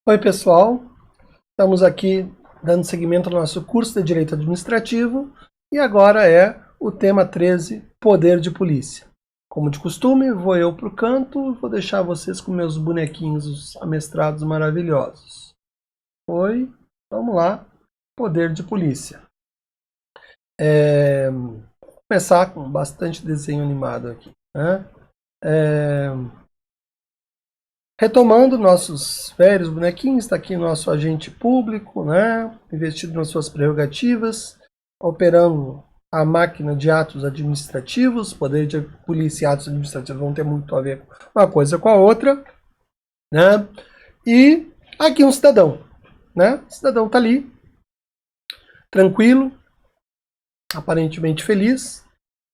Oi, pessoal. Estamos aqui dando seguimento ao nosso curso de Direito Administrativo e agora é o tema 13, Poder de Polícia. Como de costume, vou eu para o canto e vou deixar vocês com meus bonequinhos, os amestrados maravilhosos. Oi, vamos lá, Poder de Polícia. Vou começar com bastante desenho animado aqui, né? Retomando nossos velhos bonequinhos, está aqui nosso agente público, né, investido nas suas prerrogativas, operando a máquina de atos administrativos. Poder de polícia e atos administrativos vão ter muito a ver uma coisa com a outra, né? E aqui um cidadão, né? O cidadão está ali, tranquilo, aparentemente feliz.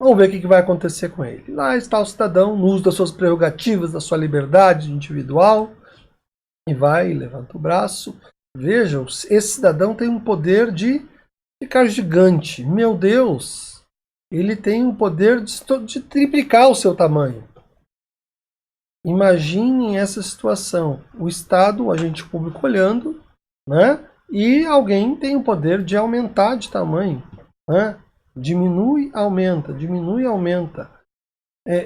Vamos ver o que vai acontecer com ele. Lá está o cidadão, no uso das suas prerrogativas, da sua liberdade individual. E vai, levanta o braço. Vejam, esse cidadão tem um poder de ficar gigante. Meu Deus! Ele tem um poder de triplicar o seu tamanho. Imaginem essa situação. O Estado, o agente público olhando, né? E alguém tem o poder de aumentar de tamanho, né? Diminui, aumenta, diminui, aumenta.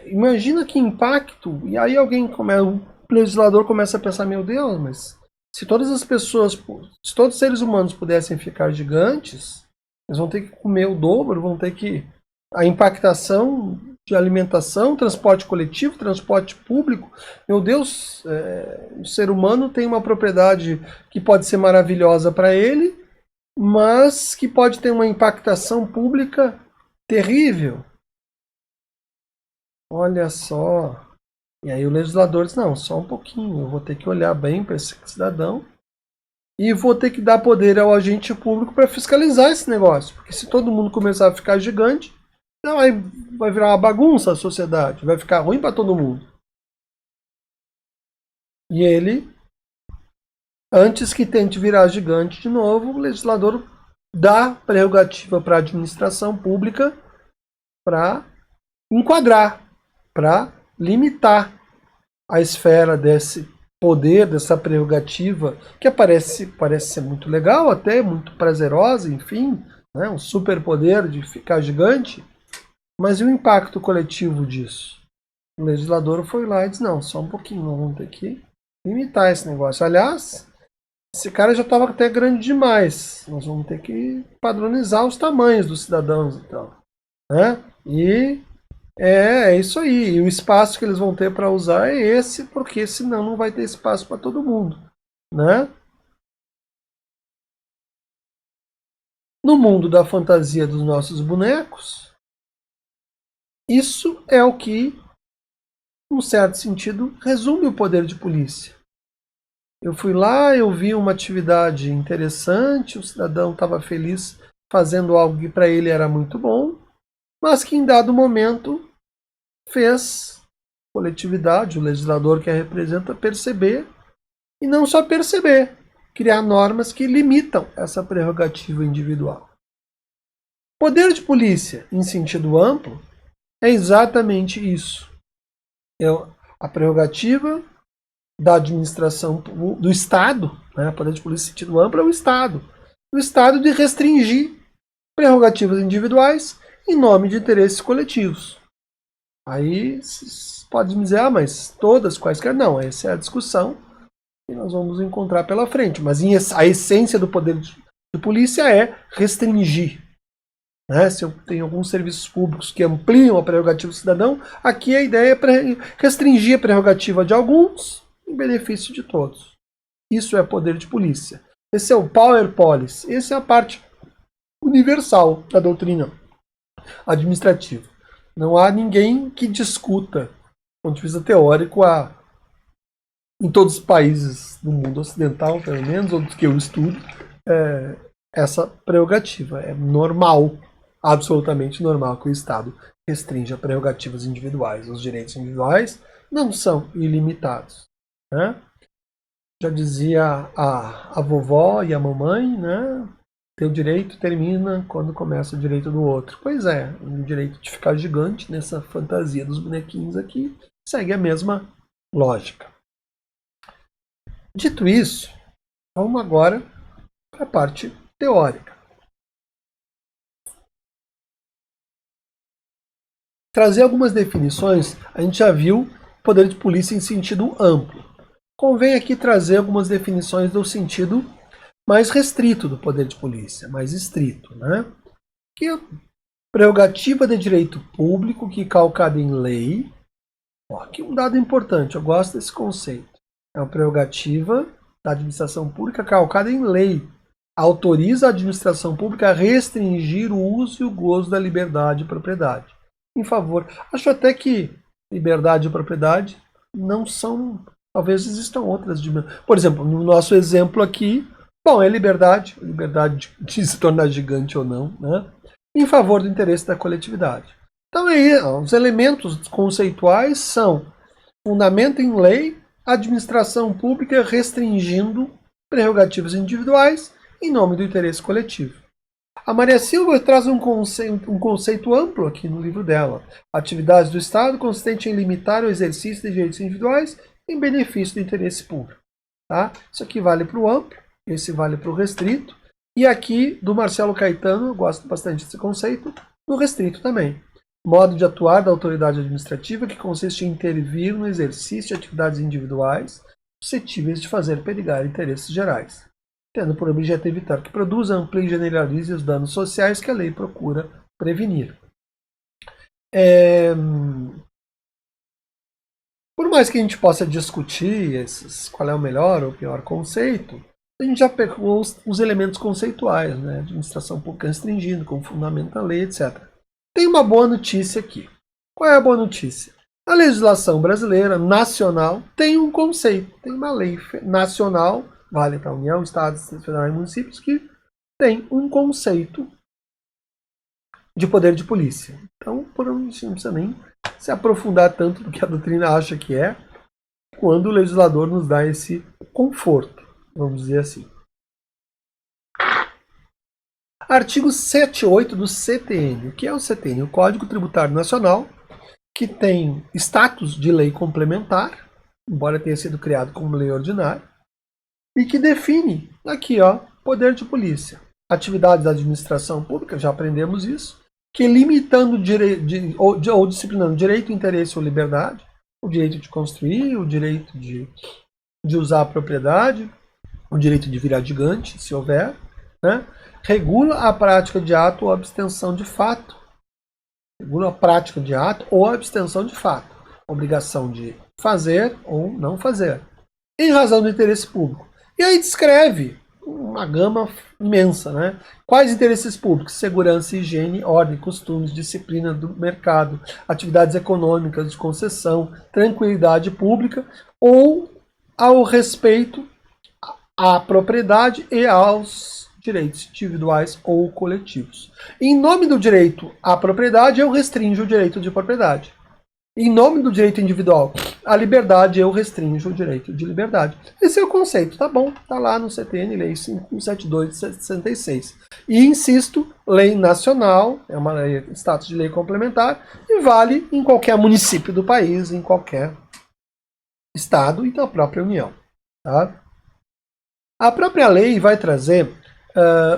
Imagina que impacto. E aí o legislador começa a pensar, meu Deus, mas se todas as pessoas, se todos os seres humanos pudessem ficar gigantes, eles vão ter que comer o dobro, vão ter que... A impactação de alimentação, transporte coletivo, transporte público. Meu Deus, o ser humano tem uma propriedade que pode ser maravilhosa para ele, mas que pode ter uma impactação pública terrível. Olha só. E aí o legislador diz, não, só um pouquinho, eu vou ter que olhar bem para esse cidadão e vou ter que dar poder ao agente público para fiscalizar esse negócio. Porque se todo mundo começar a ficar gigante, então aí vai virar uma bagunça a sociedade, vai ficar ruim para todo mundo. E ele, antes que tente virar gigante de novo, o legislador dá prerrogativa para a administração pública para enquadrar, para limitar a esfera desse poder, dessa prerrogativa, que parece ser muito legal, até muito prazerosa, enfim, né? Um superpoder de ficar gigante, mas e o impacto coletivo disso? O legislador foi lá e disse, não, só um pouquinho, nós vamos ter que limitar esse negócio. Aliás, esse cara já estava até grande demais, nós vamos ter que padronizar os tamanhos dos cidadãos e tal, né? E é isso aí. E o espaço que eles vão ter para usar é esse, porque senão não vai ter espaço para todo mundo, né? No mundo da fantasia dos nossos bonecos, isso é o que, num certo sentido, resume o poder de polícia. Eu fui lá, eu vi uma atividade interessante, o cidadão estava feliz fazendo algo que para ele era muito bom, mas que em dado momento fez coletividade, o legislador que a representa, perceber, e não só perceber, criar normas que limitam essa prerrogativa individual. Poder de polícia, em sentido amplo, é exatamente isso. A prerrogativa da administração do Estado, né, poder de polícia em sentido amplo é o Estado de restringir prerrogativas individuais em nome de interesses coletivos. Aí pode me dizer, mas todas, quaisquer? Não, essa é a discussão que nós vamos encontrar pela frente. Mas a essência do poder de polícia é restringir. Né? Se eu tenho alguns serviços públicos que ampliam a prerrogativa do cidadão, aqui a ideia é restringir a prerrogativa de alguns em benefício de todos. Isso é poder de polícia. Esse é o power policy. Essa é a parte universal da doutrina administrativa. Não há ninguém que discuta, do ponto de vista teórico, em todos os países do mundo ocidental, pelo menos, ou dos que eu estudo, essa prerrogativa. É normal, absolutamente normal, que o Estado restrinja prerrogativas individuais. Os direitos individuais não são ilimitados. Né? Já dizia a vovó e a mamãe, né? Teu direito termina quando começa o direito do outro. Pois é, o direito de ficar gigante nessa fantasia dos bonequinhos aqui segue a mesma lógica. Dito isso, Vamos agora para a parte teórica. Trazer algumas definições, a gente já viu poder de polícia em sentido amplo. Convém aqui trazer algumas definições do sentido mais restrito do poder de polícia, mais estrito, né? Que é prerrogativa de direito público que calcada em lei. Ó, aqui um dado importante, eu gosto desse conceito. É uma prerrogativa da administração pública calcada em lei. Autoriza a administração pública a restringir o uso e o gozo da liberdade e propriedade. Em favor. Acho até que liberdade e propriedade não são. Talvez existam outras dimensões. Por exemplo, no nosso exemplo aqui, bom, é liberdade de se tornar gigante ou não, né? Em favor do interesse da coletividade. Então aí, os elementos conceituais são fundamento em lei, administração pública restringindo prerrogativas individuais em nome do interesse coletivo. A Maria Silva traz um conceito amplo aqui no livro dela. Atividades do Estado consistente em limitar o exercício de direitos individuais em benefício do interesse público. Tá? Isso aqui vale para o amplo, esse vale para o restrito. E aqui, do Marcelo Caetano, eu gosto bastante desse conceito, no restrito também. Modo de atuar da autoridade administrativa que consiste em intervir no exercício de atividades individuais suscetíveis de fazer perigar interesses gerais, tendo por objeto evitar que produza, amplie e generalize os danos sociais que a lei procura prevenir. Por mais que a gente possa discutir qual é o melhor ou pior conceito, a gente já pegou os elementos conceituais, né? Administração pública restringindo, como fundamento da lei, etc. Tem uma boa notícia aqui. Qual é a boa notícia? A legislação brasileira, nacional, tem um conceito, tem uma lei nacional, vale para a União, Estados, Distritos Federais e municípios, que tem um conceito de poder de polícia. Então, a gente não precisa nem se aprofundar tanto do que a doutrina acha que é, quando o legislador nos dá esse conforto, vamos dizer assim. Artigo 78 do CTN. O que é o CTN? O Código Tributário Nacional, que tem status de lei complementar, embora tenha sido criado como lei ordinária, e que define, aqui, ó, poder de polícia. Atividades da administração pública, já aprendemos isso, que limitando ou disciplinando direito, interesse ou liberdade, o direito de construir, o direito de usar a propriedade, o direito de virar gigante, se houver, né? Regula a prática de ato ou abstenção de fato. Regula a prática de ato ou abstenção de fato. Obrigação de fazer ou não fazer. Em razão do interesse público. E aí descreve uma gama imensa, né? Quais interesses públicos? Segurança, higiene, ordem, costumes, disciplina do mercado, atividades econômicas de concessão, tranquilidade pública ou ao respeito à propriedade e aos direitos individuais ou coletivos. Em nome do direito à propriedade, eu restringo o direito de propriedade. Em nome do direito individual à liberdade, eu restringo o direito de liberdade. Esse é o conceito, tá bom? Tá lá no CTN, Lei 5172 de 66. E insisto, lei nacional, é uma lei, status de lei complementar, e vale em qualquer município do país, em qualquer estado e na própria União. Tá? A própria lei vai trazer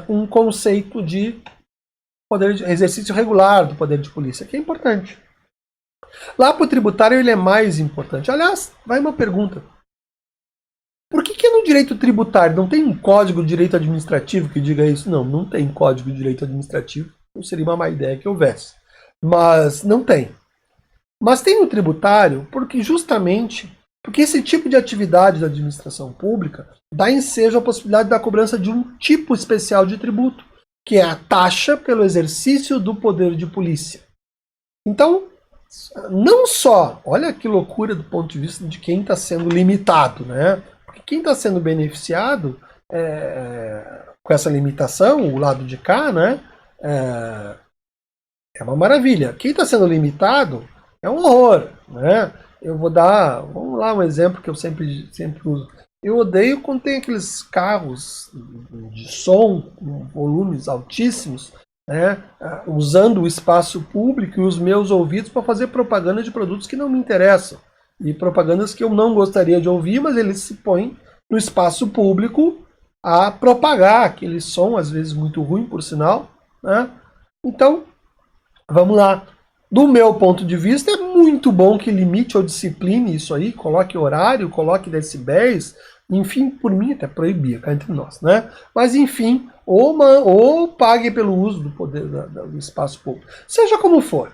um conceito de exercício regular do poder de polícia, que é importante. Lá para o tributário ele é mais importante. Aliás, vai uma pergunta. Por que no direito tributário não tem um código de direito administrativo que diga isso? Não, não tem código de direito administrativo. Não seria uma má ideia que houvesse. Mas não tem. Mas tem no tributário porque esse tipo de atividade da administração pública dá ensejo à possibilidade da cobrança de um tipo especial de tributo, que é a taxa pelo exercício do poder de polícia. Então, não só, olha que loucura do ponto de vista de quem está sendo limitado, né? Porque quem está sendo beneficiado com essa limitação, o lado de cá, né? É uma maravilha. Quem está sendo limitado é um horror, né? Eu vou dar, vamos lá, um exemplo que eu sempre uso. Eu odeio quando tem aqueles carros de som com volumes altíssimos, né, usando o espaço público e os meus ouvidos para fazer propaganda de produtos que não me interessam. E propagandas que eu não gostaria de ouvir, mas eles se põem no espaço público a propagar aquele som, às vezes muito ruim, por sinal, né? Então, vamos lá. Do meu ponto de vista, é muito bom que limite ou discipline isso aí, coloque horário, coloque decibéis, enfim, por mim até proibia, cá entre nós, né? Mas enfim, ou pague pelo uso do poder do espaço público. Seja como for.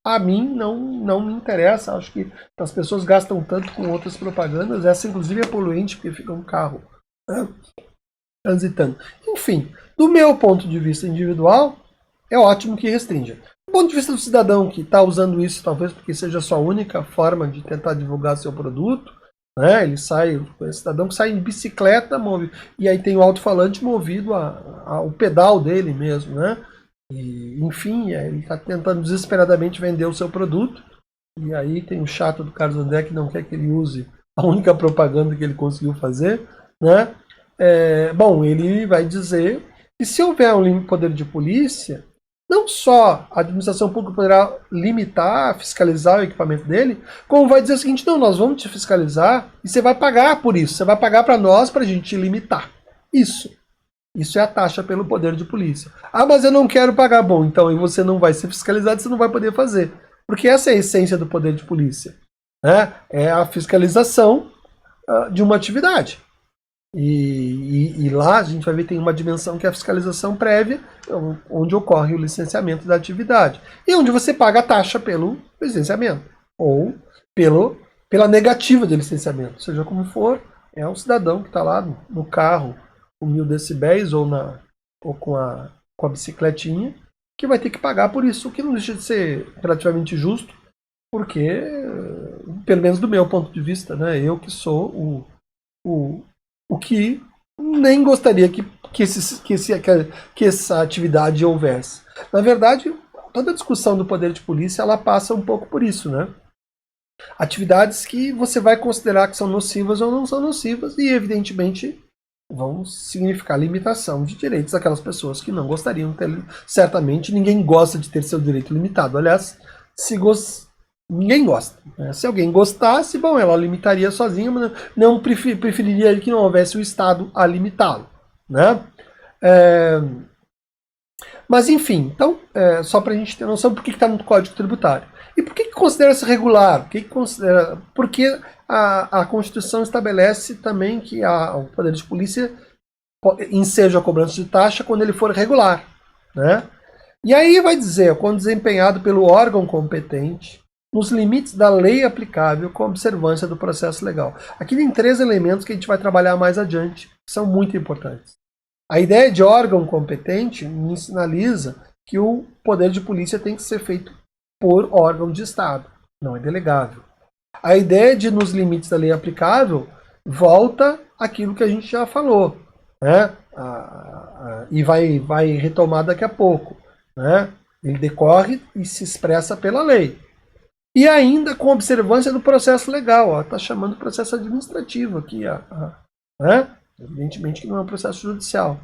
A mim não me interessa, acho que as pessoas gastam tanto com outras propagandas, essa inclusive é poluente porque fica um carro, né, transitando. Enfim, do meu ponto de vista individual, é ótimo que restrinja. Do ponto de vista do cidadão que está usando isso, talvez porque seja a sua única forma de tentar divulgar seu produto, né? Ele sai, o cidadão que sai em bicicleta, e aí tem o alto-falante movido ao pedal dele mesmo, né? E, enfim, ele está tentando desesperadamente vender o seu produto. E aí tem o chato do Carlos André que não quer que ele use a única propaganda que ele conseguiu fazer, né? Bom, ele vai dizer que se houver um poder de polícia, não só a administração pública poderá limitar, fiscalizar o equipamento dele, como vai dizer o seguinte: não, nós vamos te fiscalizar e você vai pagar por isso, você vai pagar para nós para a gente te limitar. Isso é a taxa pelo poder de polícia. Ah, mas eu não quero pagar. Bom, então e você não vai ser fiscalizado, você não vai poder fazer. Porque essa é a essência do poder de polícia, né? É a fiscalização de uma atividade. E lá a gente vai ver que tem uma dimensão que é a fiscalização prévia, onde ocorre o licenciamento da atividade. E onde você paga a taxa pelo licenciamento. Ou pela negativa de licenciamento. Seja como for, é o cidadão que está lá no carro com 1000 decibéis ou com a bicicletinha, que vai ter que pagar por isso, o que não deixa de ser relativamente justo, porque, pelo menos do meu ponto de vista, né, eu que sou o que nem gostaria que essa atividade houvesse. Na verdade, toda a discussão do poder de polícia, ela passa um pouco por isso, né? Atividades que você vai considerar que são nocivas ou não são nocivas, e evidentemente vão significar limitação de direitos daquelas pessoas que não gostariam de ter. Certamente ninguém gosta de ter seu direito limitado. Aliás, ninguém gosta, né? Se alguém gostasse, bom, ela limitaria sozinha, mas não preferiria que não houvesse o Estado a limitá-lo, né? Mas enfim, então, só para a gente ter noção por que está no Código Tributário. E por que considera-se regular? Porque a Constituição estabelece também que o poder de polícia enseja a cobrança de taxa quando ele for regular, né? E aí vai dizer, quando desempenhado pelo órgão competente, nos limites da lei aplicável com observância do processo legal. Aqui tem 3 elementos que a gente vai trabalhar mais adiante, que são muito importantes. A ideia de órgão competente me sinaliza que o poder de polícia tem que ser feito por órgão de Estado, não é delegável. A ideia de nos limites da lei aplicável volta àquilo que a gente já falou, né? E vai retomar daqui a pouco, né? Ele decorre e se expressa pela lei. E ainda com observância do processo legal. Está chamando processo administrativo aqui. Né? Evidentemente que não é um processo judicial.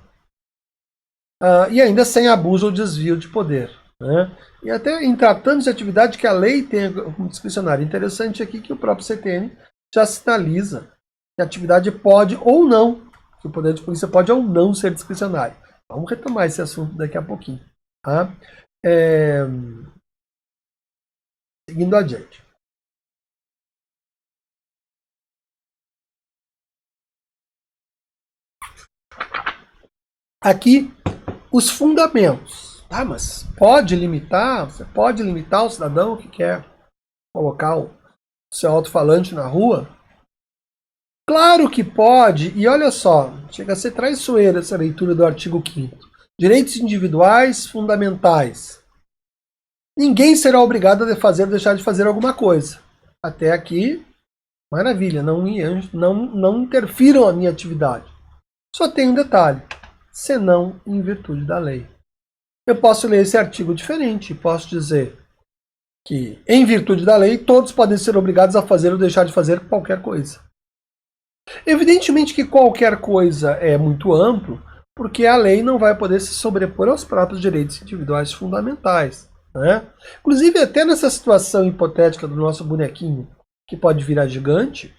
E ainda sem abuso ou desvio de poder. Né? E até em tratando de atividade que a lei tem como discricionária. Interessante aqui que o próprio CTN já sinaliza que a atividade pode ou não, que o poder de polícia pode ou não ser discricionário. Vamos retomar esse assunto daqui a pouquinho. Tá? Seguindo adiante. Aqui, os fundamentos. Tá, mas pode limitar, você pode limitar o cidadão que quer colocar o seu alto-falante na rua? Claro que pode, e olha só, chega a ser traiçoeira essa leitura do artigo 5º. Direitos individuais fundamentais. Ninguém será obrigado a fazer ou deixar de fazer alguma coisa. Até aqui, maravilha, não interfiram a minha atividade. Só tem um detalhe, senão em virtude da lei. Eu posso ler esse artigo diferente, posso dizer que, em virtude da lei, todos podem ser obrigados a fazer ou deixar de fazer qualquer coisa. Evidentemente que qualquer coisa é muito amplo, porque a lei não vai poder se sobrepor aos próprios direitos individuais fundamentais. Né? Inclusive, até nessa situação hipotética do nosso bonequinho, que pode virar gigante,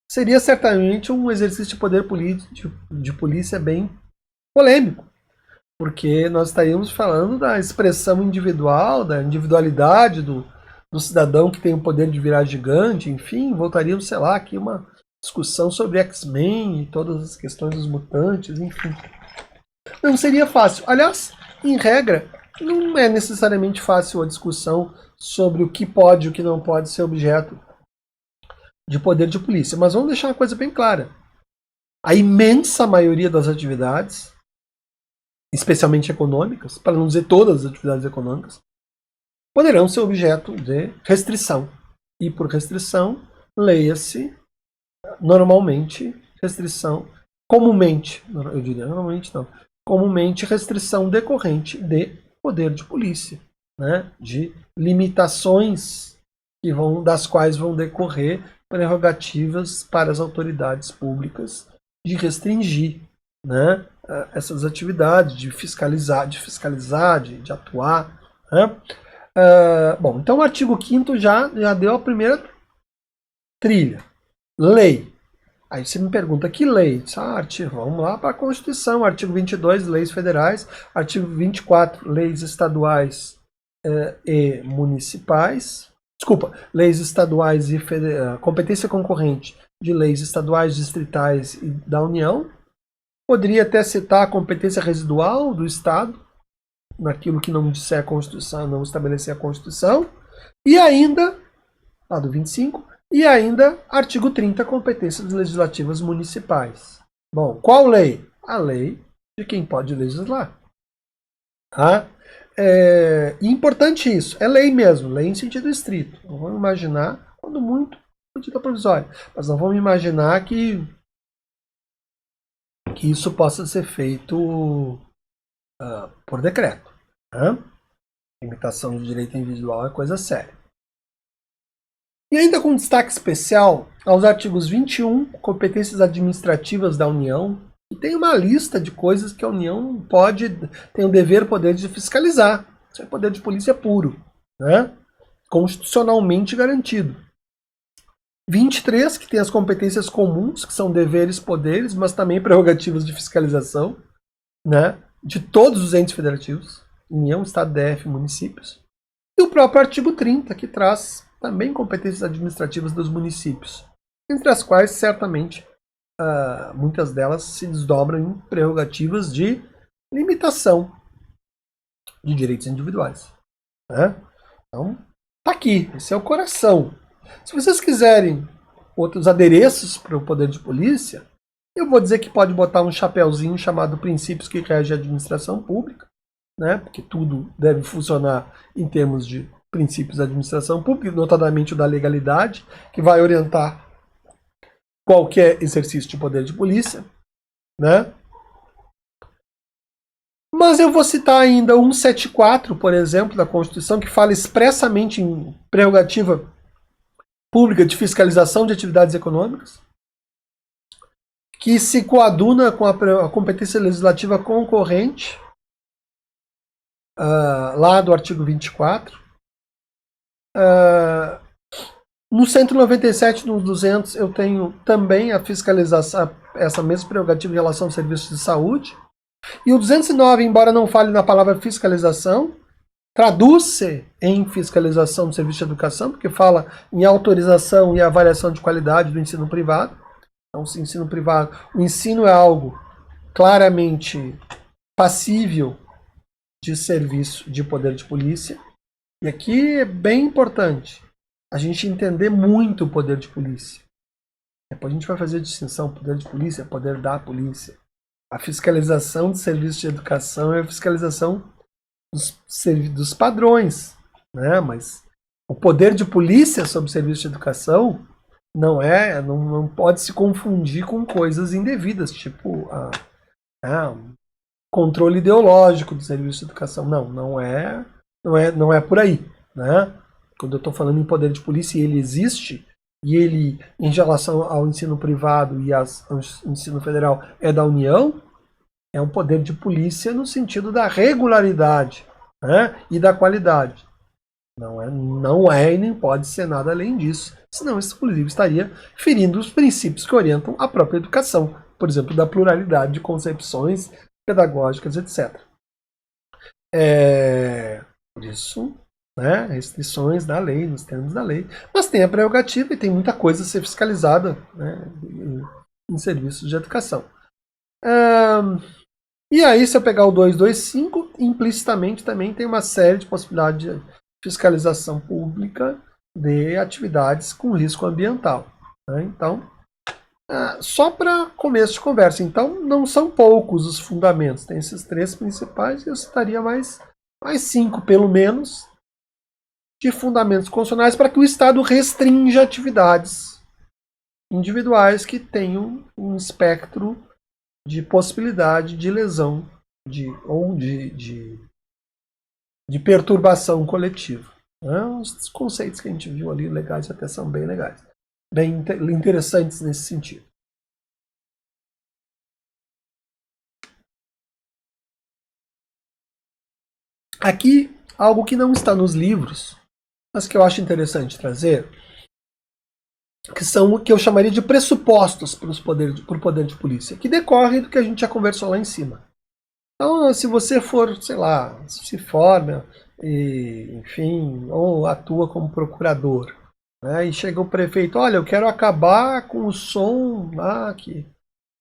seria certamente um exercício de poder de polícia bem polêmico, porque nós estaríamos falando da expressão individual, da individualidade do cidadão que tem o poder de virar gigante, enfim, voltaríamos, sei lá, aqui uma discussão sobre X-Men e todas as questões dos mutantes, enfim. Não seria fácil. Aliás, em regra, não é necessariamente fácil a discussão sobre o que pode e o que não pode ser objeto de poder de polícia. Mas vamos deixar uma coisa bem clara. A imensa maioria das atividades, especialmente econômicas, para não dizer todas as atividades econômicas, poderão ser objeto de restrição. E por restrição, leia-se normalmente restrição, comumente, eu diria normalmente não, comumente restrição decorrente de poder de polícia, né? De limitações das quais vão decorrer prerrogativas para as autoridades públicas de restringir, né, essas atividades, de fiscalizar, de atuar. Né? Bom, então o artigo 5º já deu a primeira trilha. Lei. Aí você me pergunta, que lei? Vamos lá para a Constituição, artigo 22, leis federais, artigo 24, leis estaduais e municipais, leis estaduais e competência concorrente de leis estaduais, distritais e da União. Poderia até citar a competência residual do Estado, naquilo que não disser a Constituição, não estabelecer a Constituição, e ainda, lá do 25, e ainda, artigo 30, competências legislativas municipais. Bom, qual lei? A lei de quem pode legislar. Tá? Importante isso, é lei mesmo, lei em sentido estrito. Não vamos imaginar, quando muito, medida provisória. Mas não vamos imaginar que isso possa ser feito por decreto. Tá? Limitação do direito individual é coisa séria. E ainda com destaque especial aos artigos 21, competências administrativas da União, e tem uma lista de coisas que a União tem o dever, poder de fiscalizar. Isso é poder de polícia puro, né? Constitucionalmente garantido. 23, que tem as competências comuns, que são deveres, poderes, mas também prerrogativas de fiscalização, né? De todos os entes federativos, União, Estado, DF, municípios. E o próprio artigo 30, que traz também competências administrativas dos municípios, entre as quais, certamente, muitas delas se desdobram em prerrogativas de limitação de direitos individuais. Né? Então, tá aqui, esse é o coração. Se vocês quiserem outros adereços para o poder de polícia, eu vou dizer que pode botar um chapéuzinho chamado princípios que regem a administração pública, né? Porque tudo deve funcionar em termos de princípios da administração pública, notadamente o da legalidade, que vai orientar qualquer exercício de poder de polícia, né? Mas eu vou citar ainda 174, por exemplo, da Constituição, que fala expressamente em prerrogativa pública de fiscalização de atividades econômicas, que se coaduna com a competência legislativa concorrente, lá do artigo 24. No 197, no 200, eu tenho também a fiscalização, essa mesma prerrogativa em relação aos serviços de saúde. E o 209, embora não fale na palavra fiscalização, traduz-se em fiscalização do serviço de educação, porque fala em autorização e avaliação de qualidade do ensino privado. Então, o ensino privado, o ensino é algo claramente passível de serviço de poder de polícia. E aqui é bem importante a gente entender muito o poder de polícia. Depois a gente vai fazer a distinção, poder de polícia, poder da polícia. A fiscalização de serviços de educação é a fiscalização dos padrões, né? Mas o poder de polícia sobre serviço de educação não pode se confundir com coisas indevidas, tipo controle ideológico do serviço de educação. Não é por aí, né? Quando eu estou falando em poder de polícia, ele existe, e ele, em relação ao ensino privado e ao ensino federal, é da União, é um poder de polícia no sentido da regularidade, né, e da qualidade. Não é e nem pode ser nada além disso. Senão, isso, inclusive, estaria ferindo os princípios que orientam a própria educação. Por exemplo, da pluralidade de concepções pedagógicas, etc. Por isso, né, restrições da lei, nos termos da lei. Mas tem a prerrogativa e tem muita coisa a ser fiscalizada, né, em serviços de educação. E aí, se eu pegar o 225, implicitamente também tem uma série de possibilidades de fiscalização pública de atividades com risco ambiental. Né? Então, só para começo de conversa. Então, não são poucos os fundamentos. Tem esses 3 principais e eu citaria mais 5, pelo menos, de fundamentos constitucionais para que o Estado restrinja atividades individuais que tenham um espectro de possibilidade de lesão ou de perturbação coletiva. Os conceitos que a gente viu ali legais até são bem legais, bem interessantes nesse sentido. Aqui, algo que não está nos livros, mas que eu acho interessante trazer, que são o que eu chamaria de pressupostos para o poder de polícia, que decorrem do que a gente já conversou lá em cima. Então, se você for, sei lá, se forma, enfim, ou atua como procurador, né, e chega o prefeito, olha, eu quero acabar com o som lá que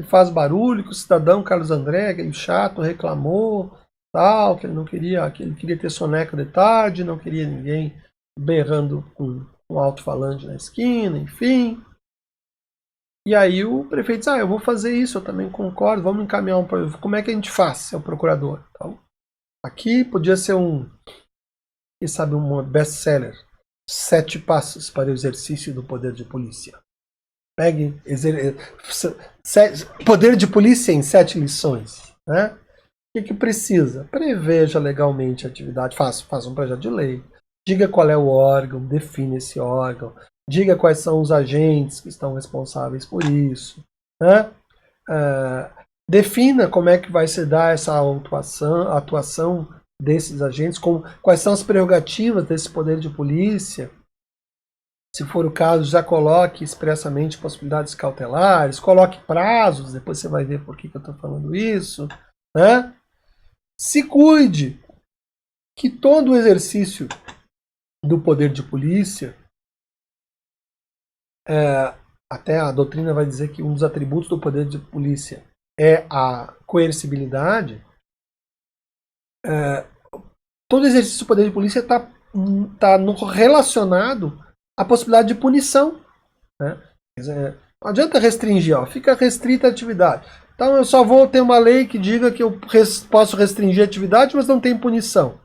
faz barulho, que o cidadão Carlos André, que é chato, reclamou, tal, que ele não queria, que ele queria ter soneca de tarde, não queria ninguém berrando com um alto-falante na esquina, enfim. E aí o prefeito diz, eu vou fazer isso, eu também concordo, vamos encaminhar um projeto. Como é que a gente faz, seu procurador? Então, aqui podia ser quem sabe, um best-seller. 7 passos para o exercício do poder de polícia. Pegue poder de polícia em 7 lições. Né? O que precisa? Preveja legalmente a atividade, faça um projeto de lei, diga qual é o órgão, define esse órgão, diga quais são os agentes que estão responsáveis por isso. Né? Defina como é que vai se dar essa atuação desses agentes, quais são as prerrogativas desse poder de polícia. Se for o caso, já coloque expressamente possibilidades cautelares, coloque prazos, depois você vai ver por que eu estou falando isso. Né? Se cuide que todo o exercício do poder de polícia, até a doutrina vai dizer que um dos atributos do poder de polícia é a coercibilidade, todo o exercício do poder de polícia está relacionado à possibilidade de punição. Né? Não adianta restringir, fica restrita a atividade. Então eu só vou ter uma lei que diga que eu posso restringir a atividade, mas não tem punição.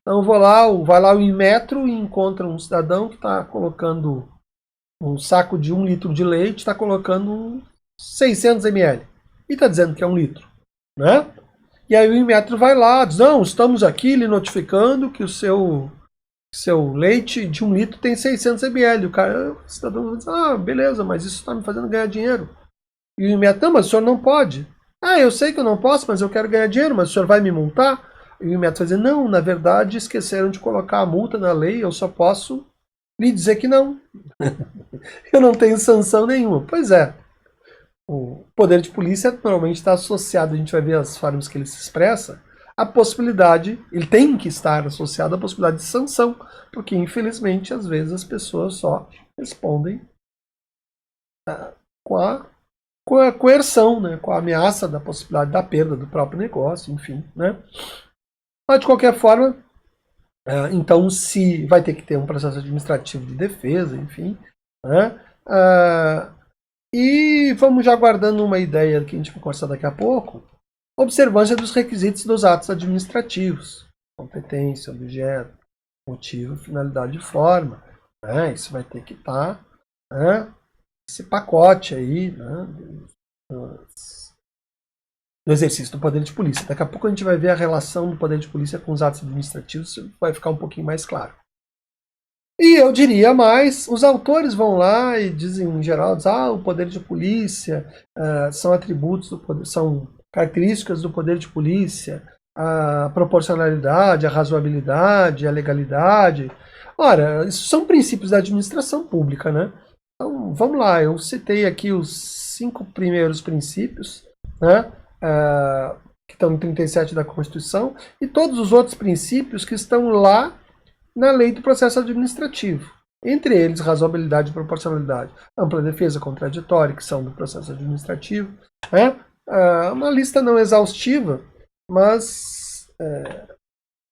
Então vai lá o Inmetro e encontra um cidadão que está colocando um saco de 1 litro de leite, está colocando 600 ml. E está dizendo que é 1 litro. Né? E aí o Inmetro vai lá, diz, não, estamos aqui lhe notificando que o seu leite de 1 litro tem 600 ml. O cidadão diz, beleza, mas isso está me fazendo ganhar dinheiro. E o Inmetro, não, mas o senhor não pode. Eu sei que eu não posso, mas eu quero ganhar dinheiro, mas o senhor vai me multar? E o Inmetro vai dizer, não, na verdade esqueceram de colocar a multa na lei, eu só posso lhe dizer que não. Eu não tenho sanção nenhuma. Pois é. O poder de polícia normalmente está associado, a gente vai ver as formas que ele se expressa, a possibilidade, ele tem que estar associado à possibilidade de sanção, porque infelizmente às vezes as pessoas só respondem com a coerção, né, com a ameaça da possibilidade da perda do próprio negócio, enfim. Né? Mas de qualquer forma, então se vai ter que ter um processo administrativo de defesa, enfim. Né? E vamos já guardando uma ideia que a gente vai conversar daqui a pouco. Observância dos requisitos dos atos administrativos. Competência, objeto, motivo, finalidade e forma. Né? Isso vai ter que estar esse pacote aí, né, do exercício do poder de polícia. Daqui a pouco a gente vai ver a relação do poder de polícia com os atos administrativos, isso vai ficar um pouquinho mais claro. E eu diria mais, os autores vão lá e dizem, em geral, o poder de polícia são atributos do poder, são características do poder de polícia, a proporcionalidade, a razoabilidade, a legalidade. Ora, isso são princípios da administração pública, né? Então, vamos lá, eu citei aqui os 5 primeiros princípios, né? Que estão em 37 da Constituição, e todos os outros princípios que estão lá na lei do processo administrativo. Entre eles, razoabilidade e proporcionalidade, ampla defesa contraditória, que são do processo administrativo. Né? Uma lista não exaustiva, mas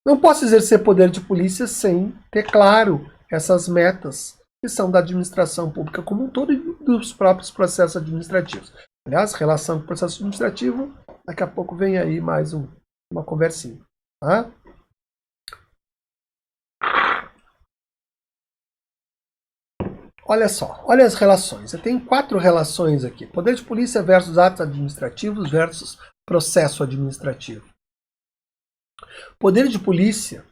não posso exercer poder de polícia sem ter claro essas metas que são da administração pública como um todo e dos próprios processos administrativos. Aliás, relação com o processo administrativo, daqui a pouco vem aí mais uma conversinha. Tá? Olha só, olha as relações. Eu tenho 4 relações aqui. Poder de polícia versus atos administrativos versus processo administrativo. Poder de polícia,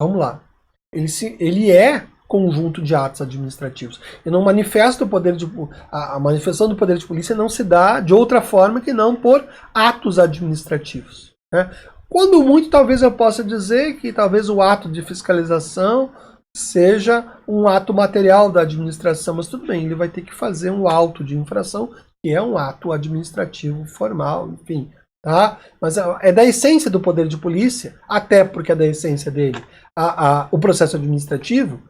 vamos lá, ele é conjunto de atos administrativos. Eu não manifesto o poder de... A manifestação do poder de polícia não se dá de outra forma que não por atos administrativos. Né? Quando muito, talvez eu possa dizer que talvez o ato de fiscalização seja um ato material da administração, mas tudo bem, ele vai ter que fazer um auto de infração, que é um ato administrativo formal, enfim. Tá? Mas é da essência do poder de polícia, até porque é da essência dele, o processo administrativo,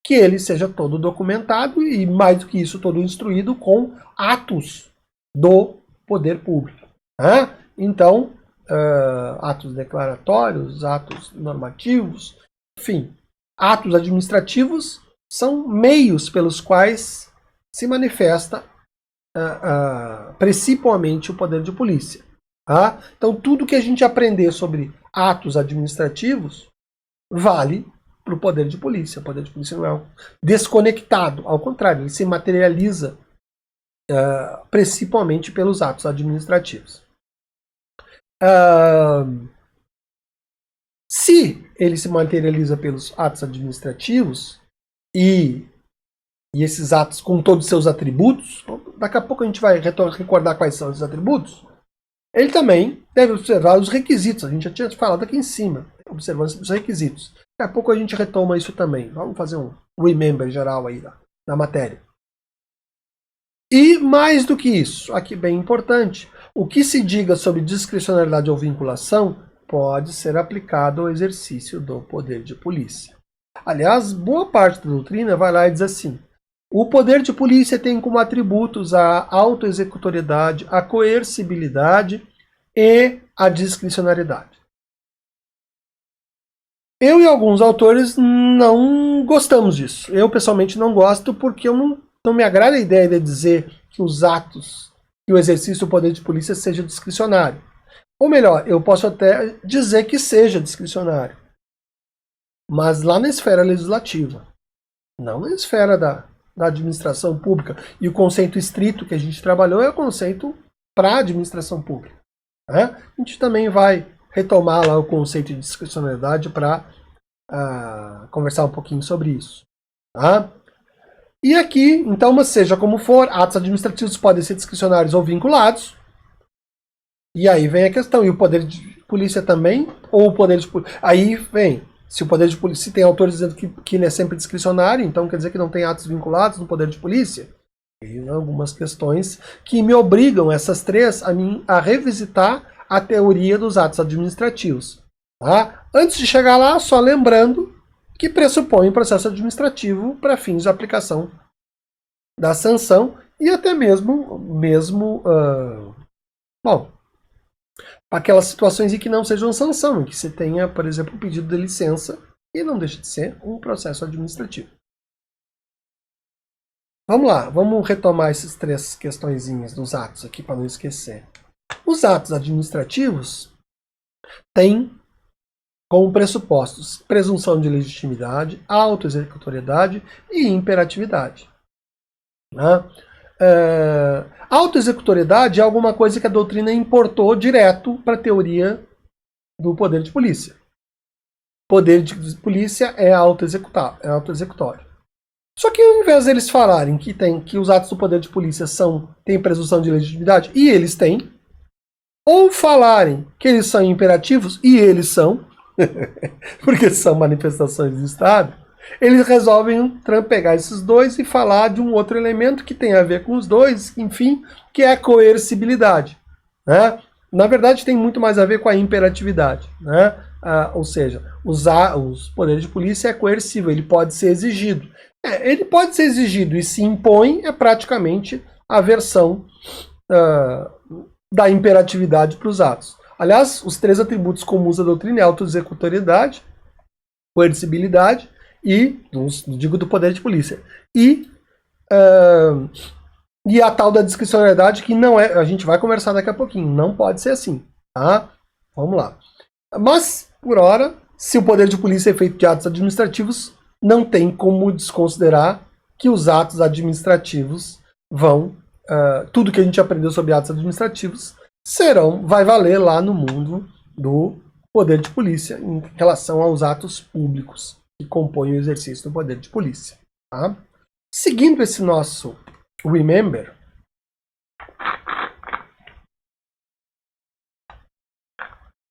que ele seja todo documentado e, mais do que isso, todo instruído com atos do poder público. Tá? Então, atos declaratórios, atos normativos, enfim, atos administrativos são meios pelos quais se manifesta principalmente o poder de polícia. Tá? Então, tudo que a gente aprender sobre atos administrativos vale para o poder de polícia. O poder de polícia não é desconectado, ao contrário, ele se materializa principalmente pelos atos administrativos. Se ele se materializa pelos atos administrativos e esses atos com todos os seus atributos, daqui a pouco a gente vai recordar quais são esses atributos, ele também deve observar os requisitos. A gente já tinha falado aqui em cima, observância dos requisitos. Daqui a pouco a gente retoma isso também. Vamos fazer um remember geral aí da matéria. E mais do que isso, aqui bem importante, o que se diga sobre discricionariedade ou vinculação pode ser aplicado ao exercício do poder de polícia. Aliás, boa parte da doutrina vai lá e diz assim: o poder de polícia tem como atributos a autoexecutoriedade, a coercibilidade e a discricionariedade. Eu e alguns autores não gostamos disso. Eu, pessoalmente, não gosto porque eu não me agrada a ideia de dizer que os atos e o exercício do poder de polícia seja discricionário. Ou melhor, eu posso até dizer que seja discricionário, mas lá na esfera legislativa, não na esfera da administração pública. E o conceito estrito que a gente trabalhou é o conceito para a administração pública. Né? A gente também vai retomar lá o conceito de discricionariedade para conversar um pouquinho sobre isso. Tá? E aqui, então, mas seja como for, atos administrativos podem ser discricionários ou vinculados. E aí vem a questão, e o poder de polícia também? Ou o poder de polícia? Aí vem, se o poder de polícia, se tem autores dizendo que ele é sempre discricionário, então quer dizer que não tem atos vinculados no poder de polícia? E algumas questões que me obrigam, essas 3, a revisitar a teoria dos atos administrativos. Tá? Antes de chegar lá, só lembrando que pressupõe processo administrativo para fins de aplicação da sanção e até mesmo aquelas situações em que não sejam sanção, em que você tenha, por exemplo, um pedido de licença e não deixa de ser um processo administrativo. Vamos lá, vamos retomar essas 3 questõezinhas dos atos aqui para não esquecer. Os atos administrativos têm como pressupostos presunção de legitimidade, autoexecutoriedade e imperatividade. Né? Autoexecutoriedade é alguma coisa que a doutrina importou direto para a teoria do poder de polícia. Poder de polícia é autoexecutório. Só que ao invés deles falarem que os atos do poder de polícia têm presunção de legitimidade, e eles têm, ou falarem que eles são imperativos, e eles são, porque são manifestações do Estado, Eles resolvem pegar esses dois e falar de um outro elemento que tem a ver com os dois, enfim, que é a coercibilidade, né? Na verdade, tem muito mais a ver com a imperatividade, né? Ou seja, os poderes de polícia é coercível, ele pode ser exigido. Ele pode ser exigido e se impõe é praticamente a versão da imperatividade para os atos. Aliás, os três atributos comuns da doutrina é autoexecutoriedade, coercibilidade e, digo, do poder de polícia. E a tal da discricionariedade, que não é, a gente vai conversar daqui a pouquinho, não pode ser assim, tá? Vamos lá. Mas, por hora, se o poder de polícia é feito de atos administrativos, não tem como desconsiderar que os atos administrativos vão, tudo que a gente aprendeu sobre atos administrativos, vai valer lá no mundo do poder de polícia em relação aos atos públicos que compõem o exercício do poder de polícia. Tá? Seguindo esse nosso remember,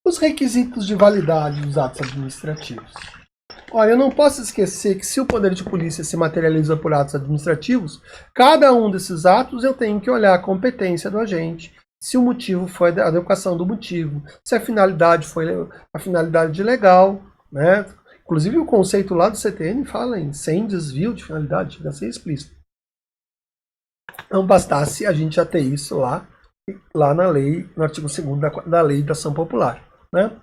os requisitos de validade dos atos administrativos. Olha, eu não posso esquecer que se o poder de polícia se materializa por atos administrativos, cada um desses atos eu tenho que olhar a competência do agente, se o motivo foi a adequação do motivo, se a finalidade foi a finalidade legal, né? Inclusive o conceito lá do CTN fala em sem desvio de finalidade, chega a ser explícito. Não bastasse a gente já ter isso lá na lei, no artigo 2º da Lei da Ação Popular, né?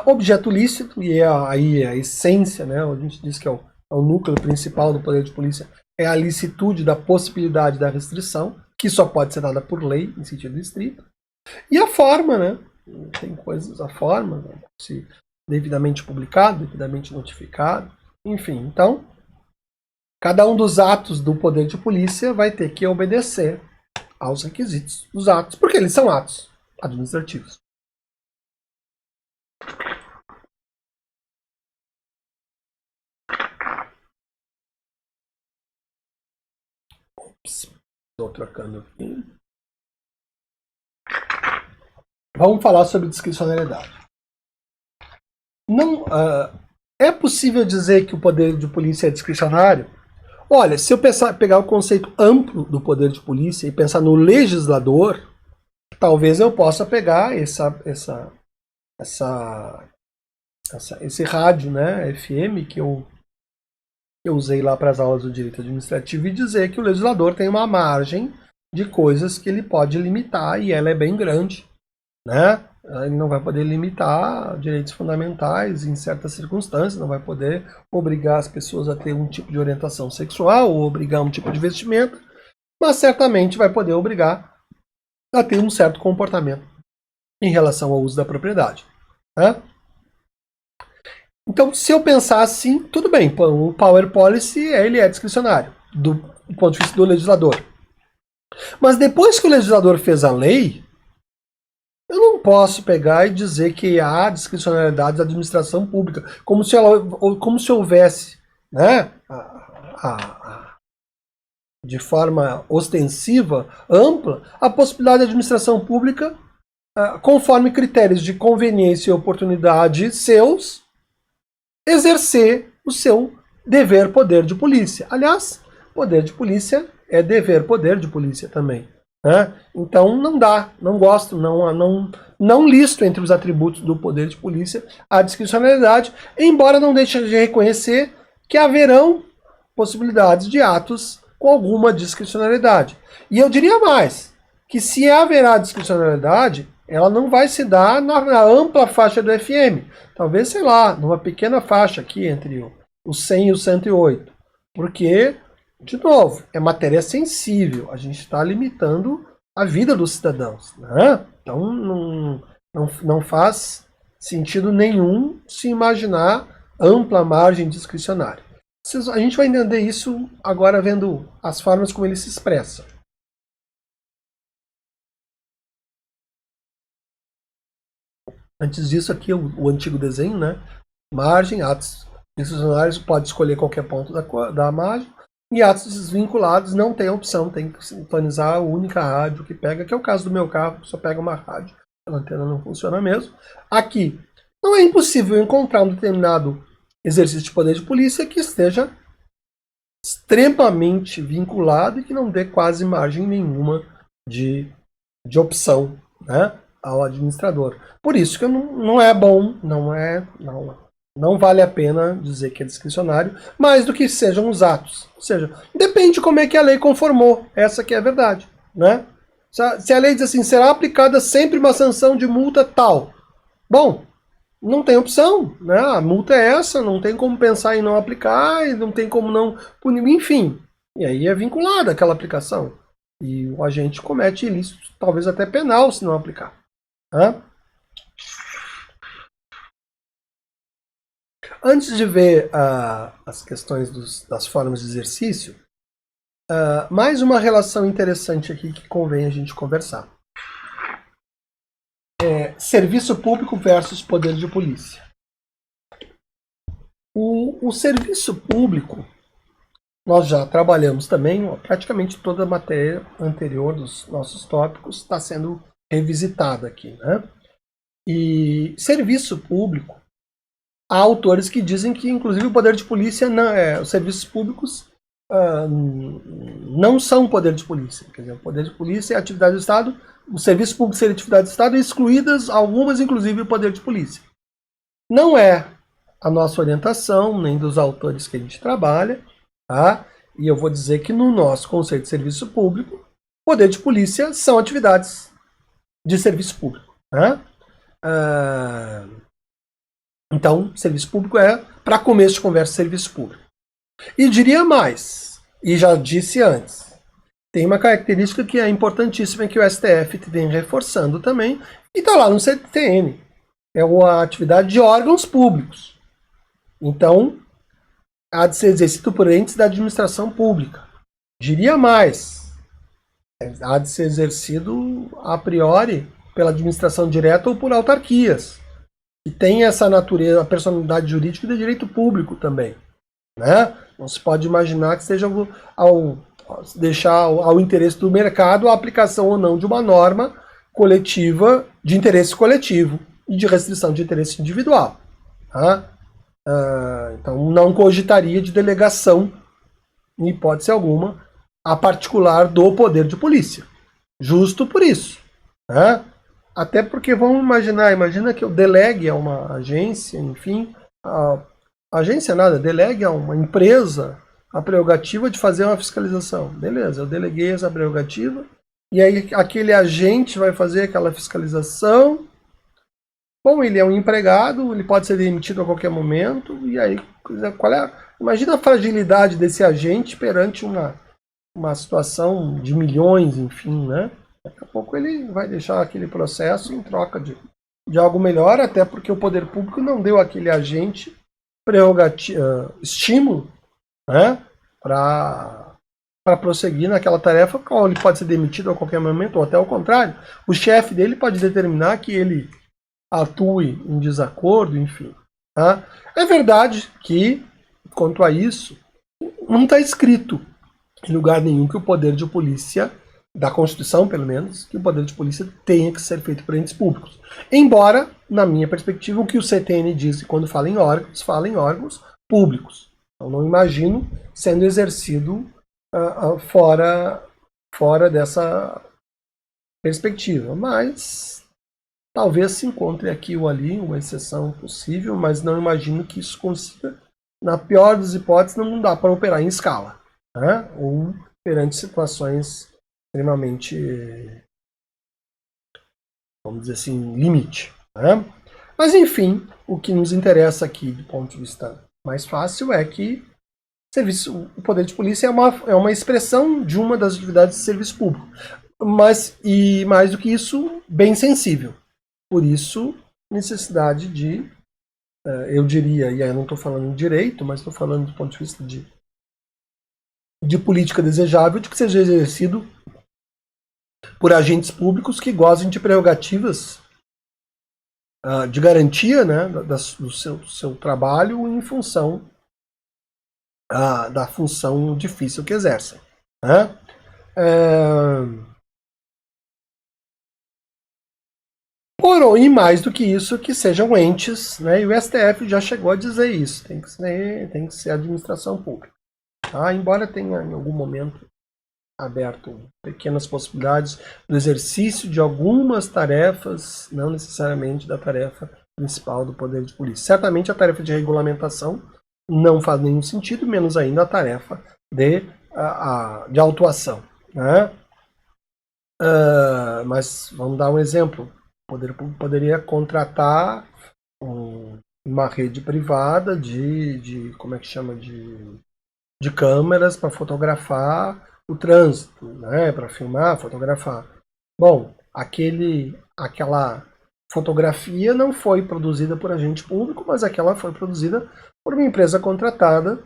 Objeto lícito, e aí a essência, né? A gente diz que é o núcleo principal do poder de polícia, é a licitude da possibilidade da restrição, que só pode ser dada por lei, em sentido estrito. E a forma, né? Tem coisas, a forma, né? Se devidamente publicado, devidamente notificado, enfim. Então, cada um dos atos do poder de polícia vai ter que obedecer aos requisitos dos atos, porque eles são atos administrativos. Estou trocando aqui. Vamos falar sobre discricionariedade. Não, é possível dizer que o poder de polícia é discricionário? Olha, se eu pegar o conceito amplo do poder de polícia e pensar no legislador, talvez eu possa pegar esse rádio, né, FM, que eu usei lá para as aulas do direito administrativo, e dizer que o legislador tem uma margem de coisas que ele pode limitar, e ela é bem grande, né? Ele não vai poder limitar direitos fundamentais em certas circunstâncias, não vai poder obrigar as pessoas a ter um tipo de orientação sexual ou obrigar um tipo de vestimento, mas certamente vai poder obrigar a ter um certo comportamento em relação ao uso da propriedade, né? Então, se eu pensar assim, tudo bem, o Power Policy ele é discricionário, do ponto de vista do legislador. Mas depois que o legislador fez a lei, eu não posso pegar e dizer que há discricionariedade da administração pública, como se houvesse, né, de forma ostensiva, ampla, a possibilidade da administração pública, conforme critérios de conveniência e oportunidade seus, exercer o seu dever poder de polícia. Aliás, poder de polícia é dever poder de polícia também, né? Então não dá, não gosto, não listo entre os atributos do poder de polícia a discricionariedade, embora não deixe de reconhecer que haverão possibilidades de atos com alguma discricionariedade. E eu diria mais, que se haverá discricionariedade, ela não vai se dar na ampla faixa do FM. Talvez, sei lá, numa pequena faixa aqui entre o 100 e o 108. Porque, de novo, é matéria sensível. A gente está limitando a vida dos cidadãos, né? Então não faz sentido nenhum se imaginar ampla margem discricionária. A gente vai entender isso agora vendo as formas como ele se expressa. Antes disso aqui o antigo desenho, né? Margem, atos discricionários, pode escolher qualquer ponto da margem. E atos desvinculados não tem opção, tem que sintonizar a única rádio que pega, que é o caso do meu carro, só pega uma rádio, a antena não funciona mesmo. Aqui, não é impossível encontrar um determinado exercício de poder de polícia que esteja extremamente vinculado e que não dê quase margem nenhuma de opção, né, ao administrador. Por isso que não é bom, não vale a pena dizer que é discricionário, mais do que sejam os atos. Ou seja, depende de como é que a lei conformou, essa que é a verdade, né? Se a lei diz assim, será aplicada sempre uma sanção de multa tal. Bom, não tem opção, né? A multa é essa, não tem como pensar em não aplicar, e não tem como não punir, enfim. E aí é vinculada aquela aplicação. E o agente comete ilícito, talvez até penal, se não aplicar. Tá? Antes de ver as questões das formas de exercício, mais uma relação interessante aqui que convém a gente conversar. Serviço público versus poder de polícia. O serviço público, nós já trabalhamos também, praticamente toda a matéria anterior dos nossos tópicos está sendo revisitada aqui, né? E serviço público, há autores que dizem que, inclusive, o poder de polícia, os serviços públicos não são poder de polícia. Quer dizer, o poder de polícia é atividade do Estado, o serviço público seria atividade do Estado, excluídas algumas, inclusive, o poder de polícia. Não é a nossa orientação, nem dos autores que a gente trabalha, tá? E eu vou dizer que no nosso conceito de serviço público, poder de polícia são atividades de serviço público. Tá? Então, serviço público é, para começo de conversa, serviço público. E diria mais, e já disse antes, tem uma característica que é importantíssima que o STF vem reforçando também, e está lá no CTN. É a atividade de órgãos públicos. Então, há de ser exercido por entes da administração pública. Diria mais, há de ser exercido a priori pela administração direta ou por autarquias. E tem essa natureza, a personalidade jurídica de direito público também. Né? Não se pode imaginar que seja deixar ao interesse do mercado a aplicação ou não de uma norma coletiva de interesse coletivo e de restrição de interesse individual. Tá? Então não cogitaria de delegação, em hipótese alguma, a particular do poder de polícia. Justo por isso. Né? Até porque vamos imagina que eu delegue a uma agência, enfim, a agência nada, delegue a uma empresa a prerrogativa de fazer uma fiscalização. Beleza, eu deleguei essa prerrogativa, e aí aquele agente vai fazer aquela fiscalização. Bom, ele é um empregado, ele pode ser demitido a qualquer momento, e aí, imagina a fragilidade desse agente perante uma situação de milhões, enfim, né? Daqui a pouco ele vai deixar aquele processo em troca de algo melhor, até porque o poder público não deu àquele agente estímulo, né, para prosseguir naquela tarefa, qual ele pode ser demitido a qualquer momento, ou até o contrário. O chefe dele pode determinar que ele atue em desacordo, enfim. Tá? É verdade que, quanto a isso, não está escrito em lugar nenhum que o poder de polícia, da Constituição pelo menos, que o poder de polícia tenha que ser feito por entes públicos. Embora, na minha perspectiva, o que o CTN diz quando fala em órgãos públicos. Eu não imagino sendo exercido fora dessa perspectiva, mas talvez se encontre aqui ou ali uma exceção possível, mas não imagino que isso consiga, na pior das hipóteses, não dá para operar em escala, né? Ou perante situações extremamente, vamos dizer assim, limite. Né? Mas enfim, o que nos interessa aqui, do ponto de vista mais fácil, é que o poder de polícia é uma expressão de uma das atividades de serviço público. E mais do que isso, bem sensível. Por isso, necessidade de, eu diria, e aí eu não estou falando de direito, mas estou falando do ponto de vista de política desejável, de que seja exercido por agentes públicos que gozem de prerrogativas de garantia, né, do seu trabalho em função da função difícil que exercem. Né? E mais do que isso, que sejam entes, né? E o STF já chegou a dizer isso, tem que ser administração pública. Tá? Embora tenha em algum momento aberto pequenas possibilidades do exercício de algumas tarefas, não necessariamente da tarefa principal do poder de polícia. Certamente a tarefa de regulamentação não faz nenhum sentido, menos ainda a tarefa de autuação. Né? Mas vamos dar um exemplo. O poder público poderia contratar uma rede privada como é que chama, de câmeras para fotografar o trânsito, né, para filmar, fotografar. Bom, aquela fotografia não foi produzida por agente público, mas aquela foi produzida por uma empresa contratada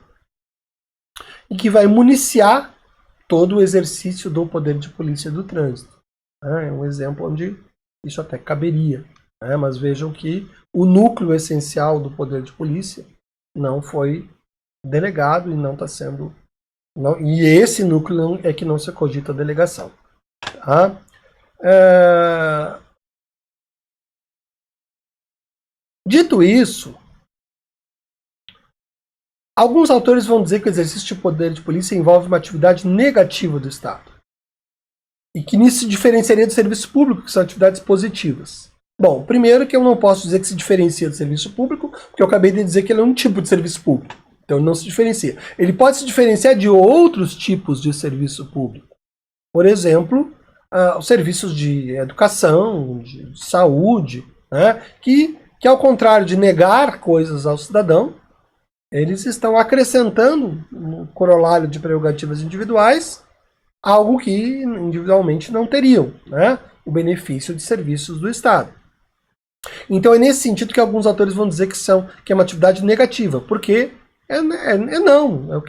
e que vai municiar todo o exercício do poder de polícia do trânsito. É um exemplo onde isso até caberia, né, mas vejam que o núcleo essencial do poder de polícia não foi delegado e não está sendo... e esse núcleo é que não se cogita a delegação. Tá? Dito isso, alguns autores vão dizer que o exercício de poder de polícia envolve uma atividade negativa do Estado. E que nisso se diferenciaria do serviço público, que são atividades positivas. Bom, primeiro que eu não posso dizer que se diferencia do serviço público, porque eu acabei de dizer que ele é um tipo de serviço público. Então ele não se diferencia. Ele pode se diferenciar de outros tipos de serviço público. Por exemplo, os serviços de educação, de saúde, né, que ao contrário de negar coisas ao cidadão, eles estão acrescentando no corolário de prerrogativas individuais algo que individualmente não teriam, né, o benefício de serviços do Estado. Então é nesse sentido que alguns autores vão dizer que é uma atividade negativa, porque não, eu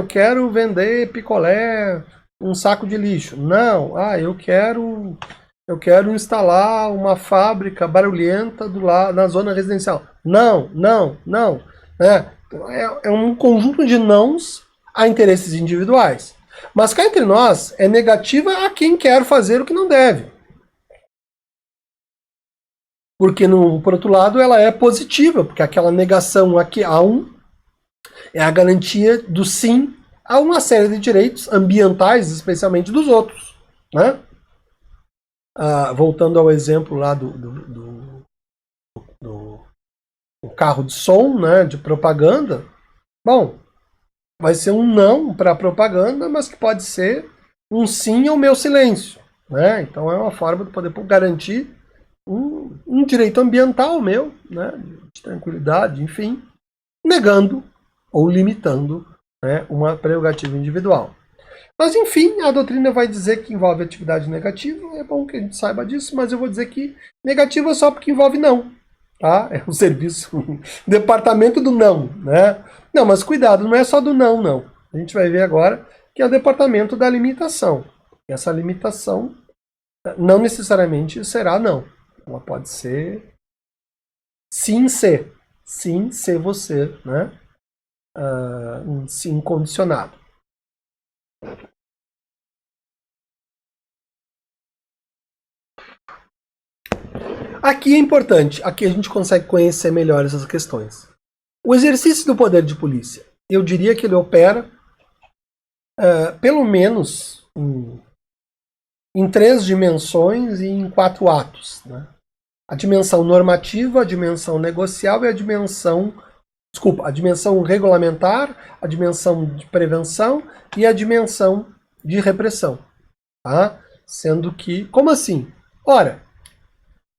quero vender picolé, um saco de lixo. Não, eu quero instalar uma fábrica barulhenta na zona residencial. Não. É um conjunto de nãos a interesses individuais. Mas cá entre nós, é negativa a quem quer fazer o que não deve. Porque, por outro lado, ela é positiva, porque aquela negação aqui a é a garantia do sim a uma série de direitos ambientais, especialmente dos outros. Né? Voltando ao exemplo lá do carro de som, né, de propaganda, bom, vai ser um não para a propaganda, mas que pode ser um sim ao meu silêncio. Né? Então é uma forma de poder garantir um direito ambiental meu, né, de tranquilidade, enfim, negando ou limitando, né, uma prerrogativa individual. Mas, enfim, a doutrina vai dizer que envolve atividade negativa, é bom que a gente saiba disso, mas eu vou dizer que negativa só porque envolve não. Tá? É o serviço, departamento do não. Né? Não, mas cuidado, não é só do não, não. A gente vai ver agora que é o departamento da limitação. E essa limitação não necessariamente será não. Ela pode ser sim ser. Sim ser você, né? Um sim condicionado. Aqui é importante, aqui a gente consegue conhecer melhor essas questões. O exercício do poder de polícia, eu diria que ele opera pelo menos em 3 dimensões e em 4 atos. Né? A dimensão normativa, a dimensão negocial e a dimensão regulamentar, a dimensão de prevenção e a dimensão de repressão. Tá? Sendo que, como assim? Ora,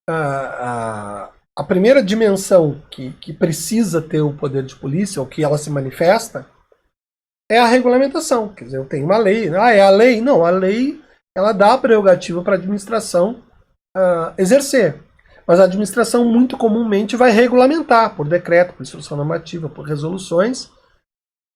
a primeira dimensão que precisa ter o poder de polícia, ou que ela se manifesta, é a regulamentação. Quer dizer, eu tenho uma lei. É a lei? Não, a lei ela dá a prerrogativa para a administração exercer. Mas a administração muito comumente vai regulamentar, por decreto, por instrução normativa, por resoluções,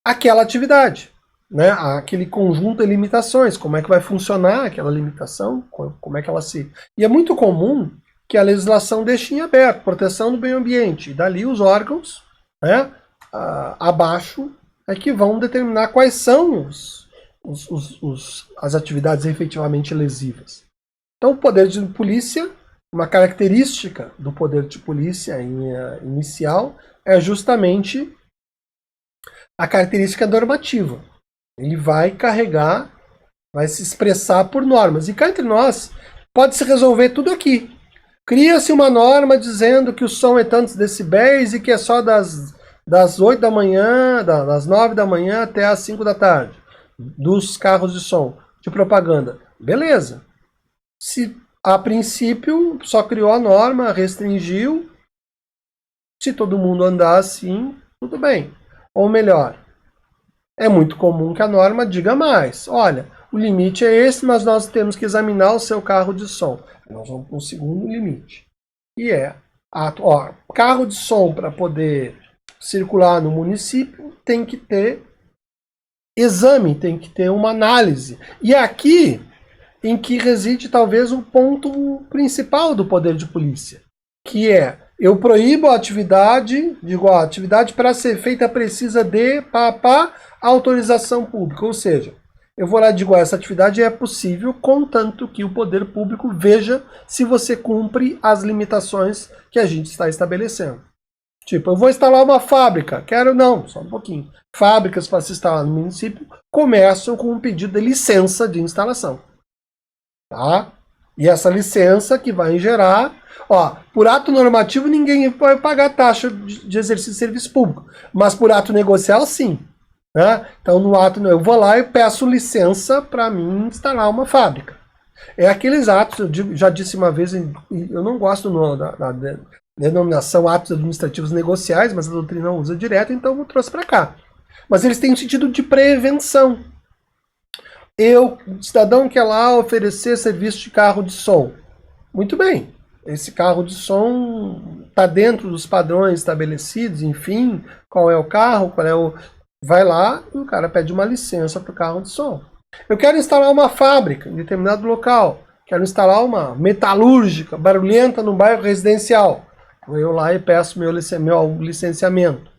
aquela atividade. Né? Aquele conjunto de limitações, como é que vai funcionar aquela limitação, como é que ela se... E é muito comum que a legislação deixe em aberto, proteção do meio ambiente, e dali os órgãos, né, abaixo é que vão determinar quais são as atividades efetivamente lesivas. Então o poder de polícia uma característica do poder de polícia inicial é justamente a característica normativa. Ele vai carregar, vai se expressar por normas. E cá entre nós, pode se resolver tudo aqui. Cria-se uma norma dizendo que o som é tantos decibéis e que é só das 8 da manhã, das 9 da manhã até as 5 da tarde, dos carros de som, de propaganda. Beleza. Se a princípio só criou a norma, restringiu, se todo mundo andar assim, tudo bem. Ou melhor, é muito comum que a norma diga mais. Olha, o limite é esse, mas nós temos que examinar o seu carro de som. Nós vamos para um segundo limite. E é, carro de som para poder circular no município tem que ter exame, tem que ter uma análise. E é aqui em que reside talvez o ponto principal do poder de polícia, que é, eu proíbo a atividade, digo, a atividade para ser feita precisa de autorização pública, ou seja, eu vou lá e digo, essa atividade é possível, contanto que o poder público veja se você cumpre as limitações que a gente está estabelecendo. Tipo, eu vou instalar uma fábrica, quero não, só um pouquinho. Fábricas para se instalar no município começam com um pedido de licença de instalação. Tá? E essa licença que vai gerar, por ato normativo ninguém vai pagar taxa de exercício de serviço público, mas por ato negocial sim. Né? Então no ato eu vou lá e peço licença para mim instalar uma fábrica. É aqueles atos, eu já disse uma vez, eu não gosto da denominação atos administrativos negociais, mas a doutrina usa direto, então eu trouxe para cá. Mas eles têm um sentido de prevenção. Cidadão quer lá oferecer serviço de carro de som. Muito bem, esse carro de som está dentro dos padrões estabelecidos, enfim, qual é o carro, vai lá e o cara pede uma licença para o carro de som. Eu quero instalar uma fábrica em determinado local, quero instalar uma metalúrgica barulhenta num bairro residencial. Eu lá e peço meu licenciamento,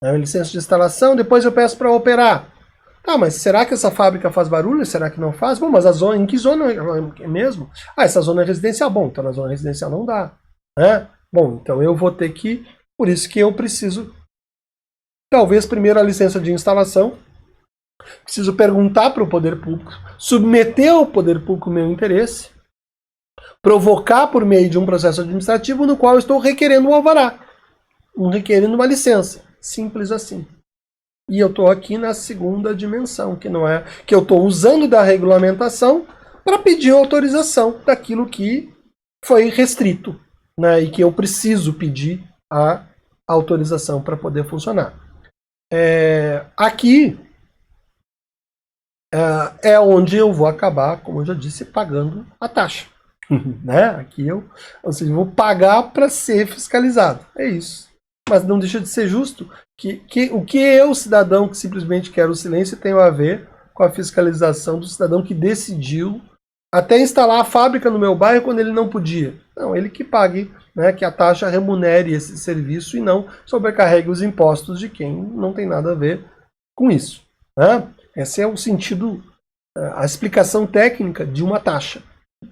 minha licença de instalação, depois eu peço para operar. Tá, mas será que essa fábrica faz barulho? Será que não faz? Bom, mas em que zona é mesmo? Essa zona é residencial. Bom, então na zona residencial não dá. Né? Bom, então eu vou ter que... Por isso que eu preciso, talvez, primeiro a licença de instalação. Preciso perguntar para o poder público, submeter ao poder público o meu interesse, provocar por meio de um processo administrativo no qual eu estou requerendo um alvará, requerendo uma licença. Simples assim. E eu estou aqui na segunda dimensão, que não é que eu estou usando da regulamentação para pedir autorização daquilo que foi restrito, né, e que eu preciso pedir a autorização para poder funcionar. Aqui é onde eu vou acabar, como eu já disse, pagando a taxa. Né? Aqui eu vou pagar para ser fiscalizado. É isso. Mas não deixa de ser justo o que eu, cidadão que simplesmente quero o silêncio, tenho a ver com a fiscalização do cidadão que decidiu até instalar a fábrica no meu bairro quando ele não podia. Não, ele que pague, né, que a taxa remunere esse serviço e não sobrecarregue os impostos de quem não tem nada a ver com isso. Né? Esse é o sentido, a explicação técnica de uma taxa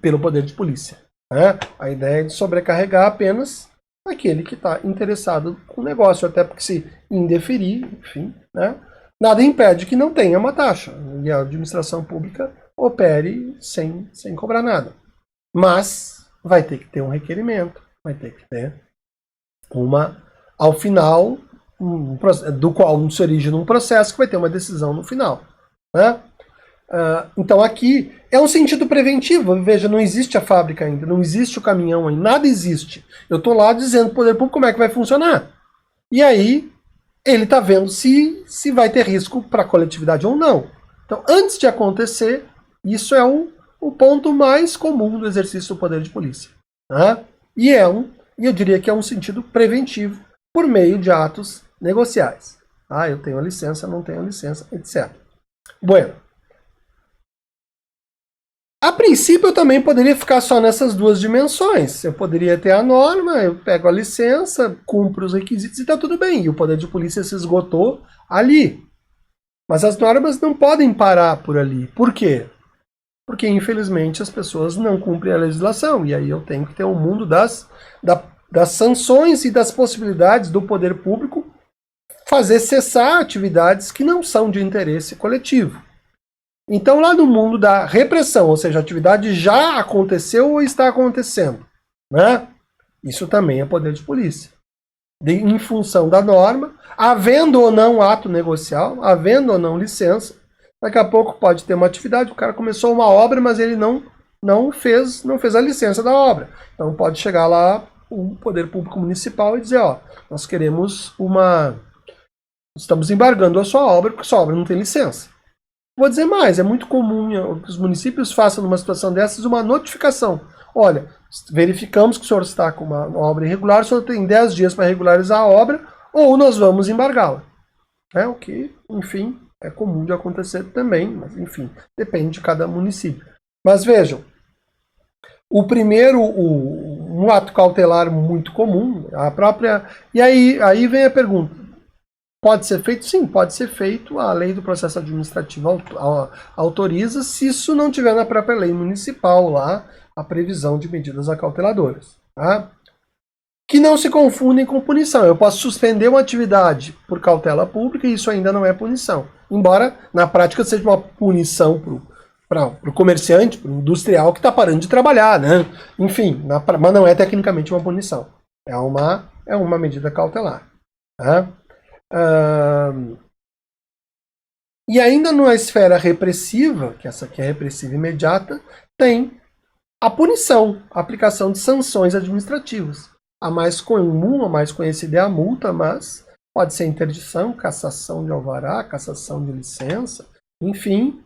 pelo poder de polícia. Né? A ideia é de sobrecarregar apenas aquele que está interessado com o negócio, até porque se indeferir, enfim, né, nada impede que não tenha uma taxa e a administração pública opere sem cobrar nada. Mas vai ter que ter um requerimento, vai ter que ter ao final, do qual se origina um processo que vai ter uma decisão no final. Né? Então aqui é um sentido preventivo. Veja, não existe a fábrica ainda, não existe o caminhão ainda, nada existe. Eu estou lá dizendo para o poder público como é que vai funcionar. E aí ele está vendo se vai ter risco para a coletividade ou não. Então, antes de acontecer, isso é o ponto mais comum do exercício do poder de polícia. Né? E eu diria que é um sentido preventivo por meio de atos negociais. Eu tenho a licença, não tenho a licença, etc. Bueno. A princípio, eu também poderia ficar só nessas duas dimensões. Eu poderia ter a norma, eu pego a licença, cumpro os requisitos e está tudo bem. E o poder de polícia se esgotou ali. Mas as normas não podem parar por ali. Por quê? porque infelizmente as pessoas não cumprem a legislação, e aí eu tenho que ter um mundo das sanções e das possibilidades do poder público fazer cessar atividades que não são de interesse coletivo. Então, lá no mundo da repressão, ou seja, a atividade já aconteceu ou está acontecendo, né? Isso também é poder de polícia. Em função da norma, havendo ou não ato negocial, havendo ou não licença, daqui a pouco pode ter uma atividade, o cara começou uma obra, mas ele não fez a licença da obra. Então pode chegar lá o poder público municipal e dizer, ó, nós queremos estamos embargando a sua obra porque sua obra não tem licença. Vou dizer mais, é muito comum que os municípios façam numa situação dessas uma notificação. Olha, verificamos que o senhor está com uma obra irregular, o senhor tem 10 dias para regularizar a obra, ou nós vamos embargá-la. É o que, enfim, é comum de acontecer também, mas enfim, depende de cada município. Mas vejam, um ato cautelar muito comum, a própria... E aí vem a pergunta, pode ser feito? Sim, pode ser feito. A lei do processo administrativo autoriza, se isso não tiver na própria lei municipal lá, a previsão de medidas acauteladoras. Tá? Que não se confundem com punição. Eu posso suspender uma atividade por cautela pública e isso ainda não é punição. Embora, na prática, seja uma punição para o comerciante, para o industrial que está parando de trabalhar. Né? Enfim, mas não é tecnicamente uma punição. É uma medida cautelar. Tá? E ainda na esfera repressiva, que essa aqui é repressiva imediata, tem a punição, a aplicação de sanções administrativas. A mais comum, a mais conhecida é a multa, mas pode ser interdição, cassação de alvará, cassação de licença, enfim,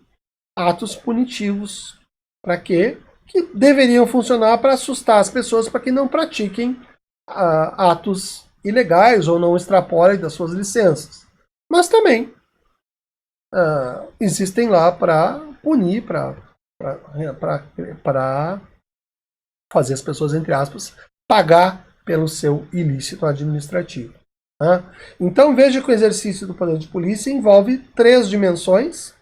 atos punitivos. Para quê? Que deveriam funcionar para assustar as pessoas para que não pratiquem atos ilegais ou não extrapolem das suas licenças. Mas também existem lá para punir, para fazer as pessoas, entre aspas, pagar pelo seu ilícito administrativo. Tá? Então veja que o exercício do poder de polícia envolve 3 dimensões: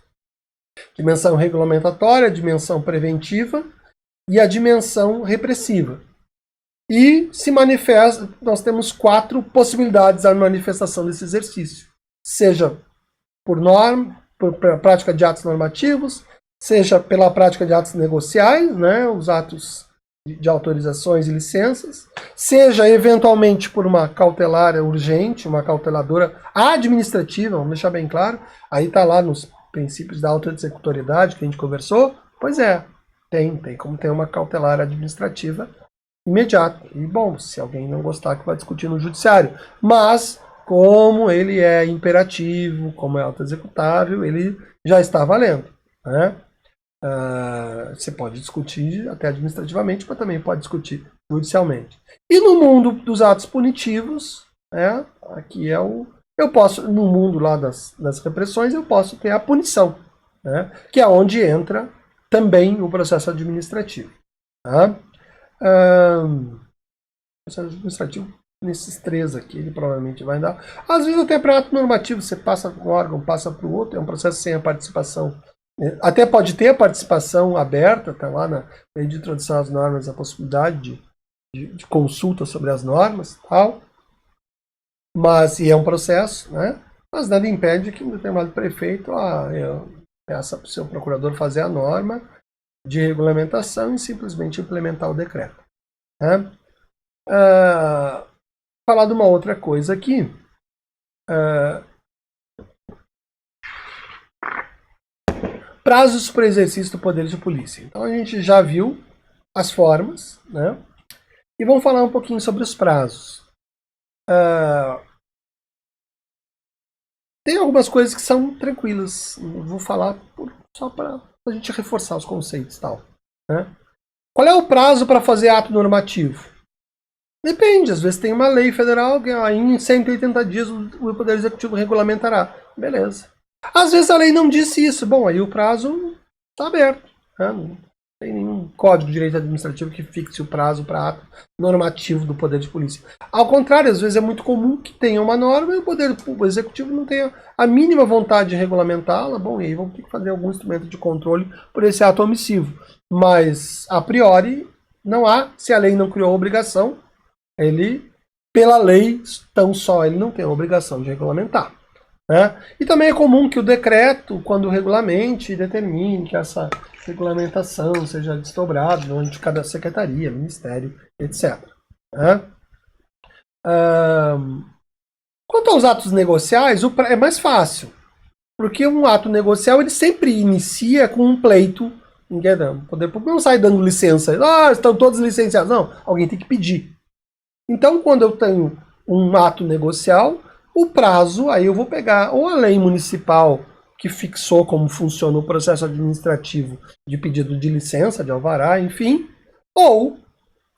dimensão regulamentatória, dimensão preventiva e a dimensão repressiva. E se manifesta, nós temos 4 possibilidades da manifestação desse exercício. Seja por prática de atos normativos, seja pela prática de atos negociais, né, os atos de autorizações e licenças, seja eventualmente por uma cautelar urgente, uma cauteladora administrativa, vamos deixar bem claro, aí está lá nos princípios da auto-executoriedade que a gente conversou, pois é, tem como ter uma cautelar administrativa imediata. E bom, se alguém não gostar, que vai discutir no judiciário. Mas, como ele é imperativo, como é auto-executável, ele já está valendo. Né? Você pode discutir até administrativamente, mas também pode discutir judicialmente. E no mundo dos atos punitivos, aqui é eu posso, no mundo lá das repressões, eu posso ter a punição, né? Que é onde entra também o processo administrativo. Tá? Processo administrativo, nesses 3 aqui, ele provavelmente vai dar. Às vezes até para ato normativo, você passa para um órgão, passa para o outro, é um processo sem a participação. Até pode ter a participação aberta, está lá na lei de introdução às normas, a possibilidade de consulta sobre as normas, tal. Mas, e é um processo, né? Mas nada impede que um determinado prefeito peça para o seu procurador fazer a norma de regulamentação e simplesmente implementar o decreto. Né? Falar de uma outra coisa aqui. Prazos para exercício do poder de polícia. Então a gente já viu as formas, né? E vamos falar um pouquinho sobre os prazos. Tem algumas coisas que são tranquilas. Vou falar só para a gente reforçar os conceitos e tal. Né? Qual é o prazo para fazer ato normativo? Depende, às vezes tem uma lei federal que em 180 dias o Poder Executivo regulamentará. Beleza. Às vezes a lei não disse isso. Bom, aí o prazo está aberto. Né? Tem nenhum código de direito administrativo que fixe o prazo para ato normativo do poder de polícia. Ao contrário, às vezes é muito comum que tenha uma norma e o poder executivo não tenha a mínima vontade de regulamentá-la. Bom, e aí vamos ter que fazer algum instrumento de controle por esse ato omissivo. Mas, a priori, não há, se a lei não criou obrigação, ele, pela lei, tão só ele não tem a obrigação de regulamentar. Né? E também é comum que o decreto, quando regulamente, determine que essa regulamentação seja desdobrada de cada secretaria, ministério, etc. Né? Quanto aos atos negociais, é mais fácil, porque um ato negocial ele sempre inicia com um pleito. O poder público não sai dando licença. Estão todos licenciados. Não, alguém tem que pedir. Então, quando eu tenho um ato negocial, o prazo, aí eu vou pegar ou a lei municipal que fixou como funciona o processo administrativo de pedido de licença, de alvará, enfim, ou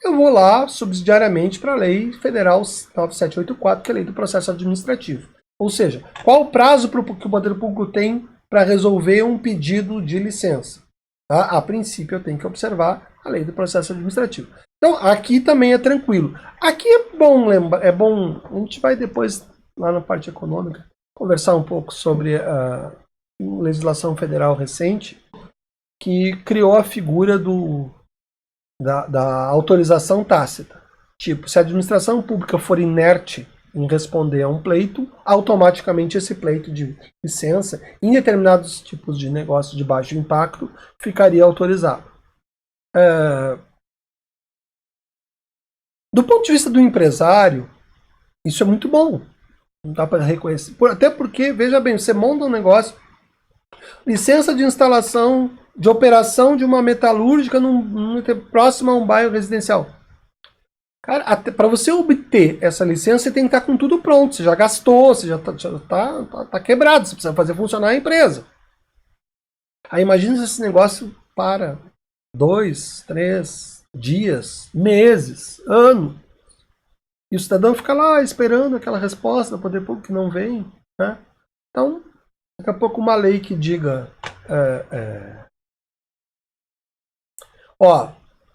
eu vou lá subsidiariamente para a lei federal 9784, que é a lei do processo administrativo. Ou seja, qual o prazo que o poder público tem para resolver um pedido de licença? Tá? A princípio, eu tenho que observar a lei do processo administrativo. Então, aqui também é tranquilo. Aqui é bom lembrar, é bom. A gente vai depois, lá na parte econômica, conversar um pouco sobre a legislação federal recente, que criou a figura da autorização tácita. Tipo, se a administração pública for inerte em responder a um pleito, automaticamente esse pleito de licença, em determinados tipos de negócios de baixo impacto, ficaria autorizado. Do ponto de vista do empresário, isso é muito bom. Não dá para reconhecer. Até porque, veja bem, você monta um negócio, licença de instalação, de operação de uma metalúrgica próxima a um bairro residencial. Cara, para você obter essa licença, você tem que estar com tudo pronto. Você já gastou, você já tá quebrado, você precisa fazer funcionar a empresa. Aí imagina se esse negócio para 2, 3 dias, meses, ano. E o cidadão fica lá esperando aquela resposta do poder público que não vem. Né? Então, daqui a pouco uma lei que diga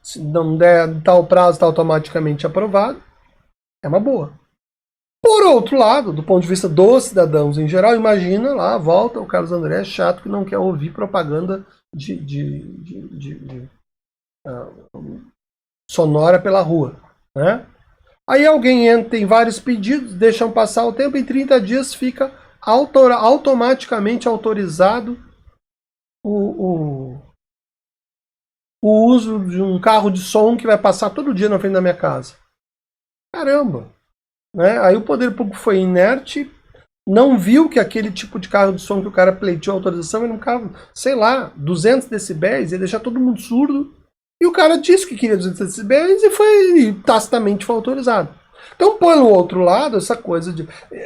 se não der tal prazo, está automaticamente aprovado, é uma boa. Por outro lado, do ponto de vista dos cidadãos em geral, imagina lá, volta o Carlos André, chato, que não quer ouvir propaganda sonora pela rua. Né? Aí alguém tem vários pedidos, deixam passar o tempo, em 30 dias fica automaticamente autorizado o uso de um carro de som que vai passar todo dia na frente da minha casa. Caramba! Né? Aí o poder público foi inerte, não viu que aquele tipo de carro de som que o cara pleiteou autorização era um carro, sei lá, 200 decibéis, ia deixar todo mundo surdo. E o cara disse que queria 200 decibéis e tacitamente foi autorizado. Então, pelo outro lado, essa coisa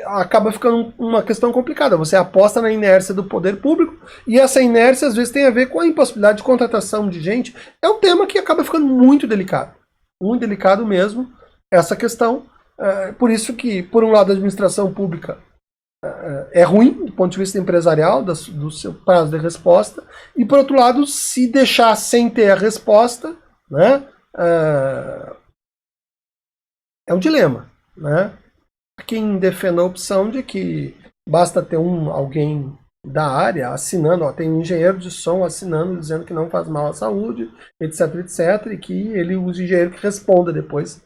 acaba ficando uma questão complicada. Você aposta na inércia do poder público e essa inércia às vezes tem a ver com a impossibilidade de contratação de gente. É um tema que acaba ficando muito delicado. Muito delicado mesmo, essa questão. Por isso que, por um lado, a administração pública é ruim do ponto de vista empresarial, do seu prazo de resposta, e por outro lado, se deixar sem ter a resposta, né, é um dilema. Né? Quem defende a opção de que basta ter alguém da área assinando, tem um engenheiro de som assinando, dizendo que não faz mal à saúde, etc, etc, e que ele usa o engenheiro que responda depois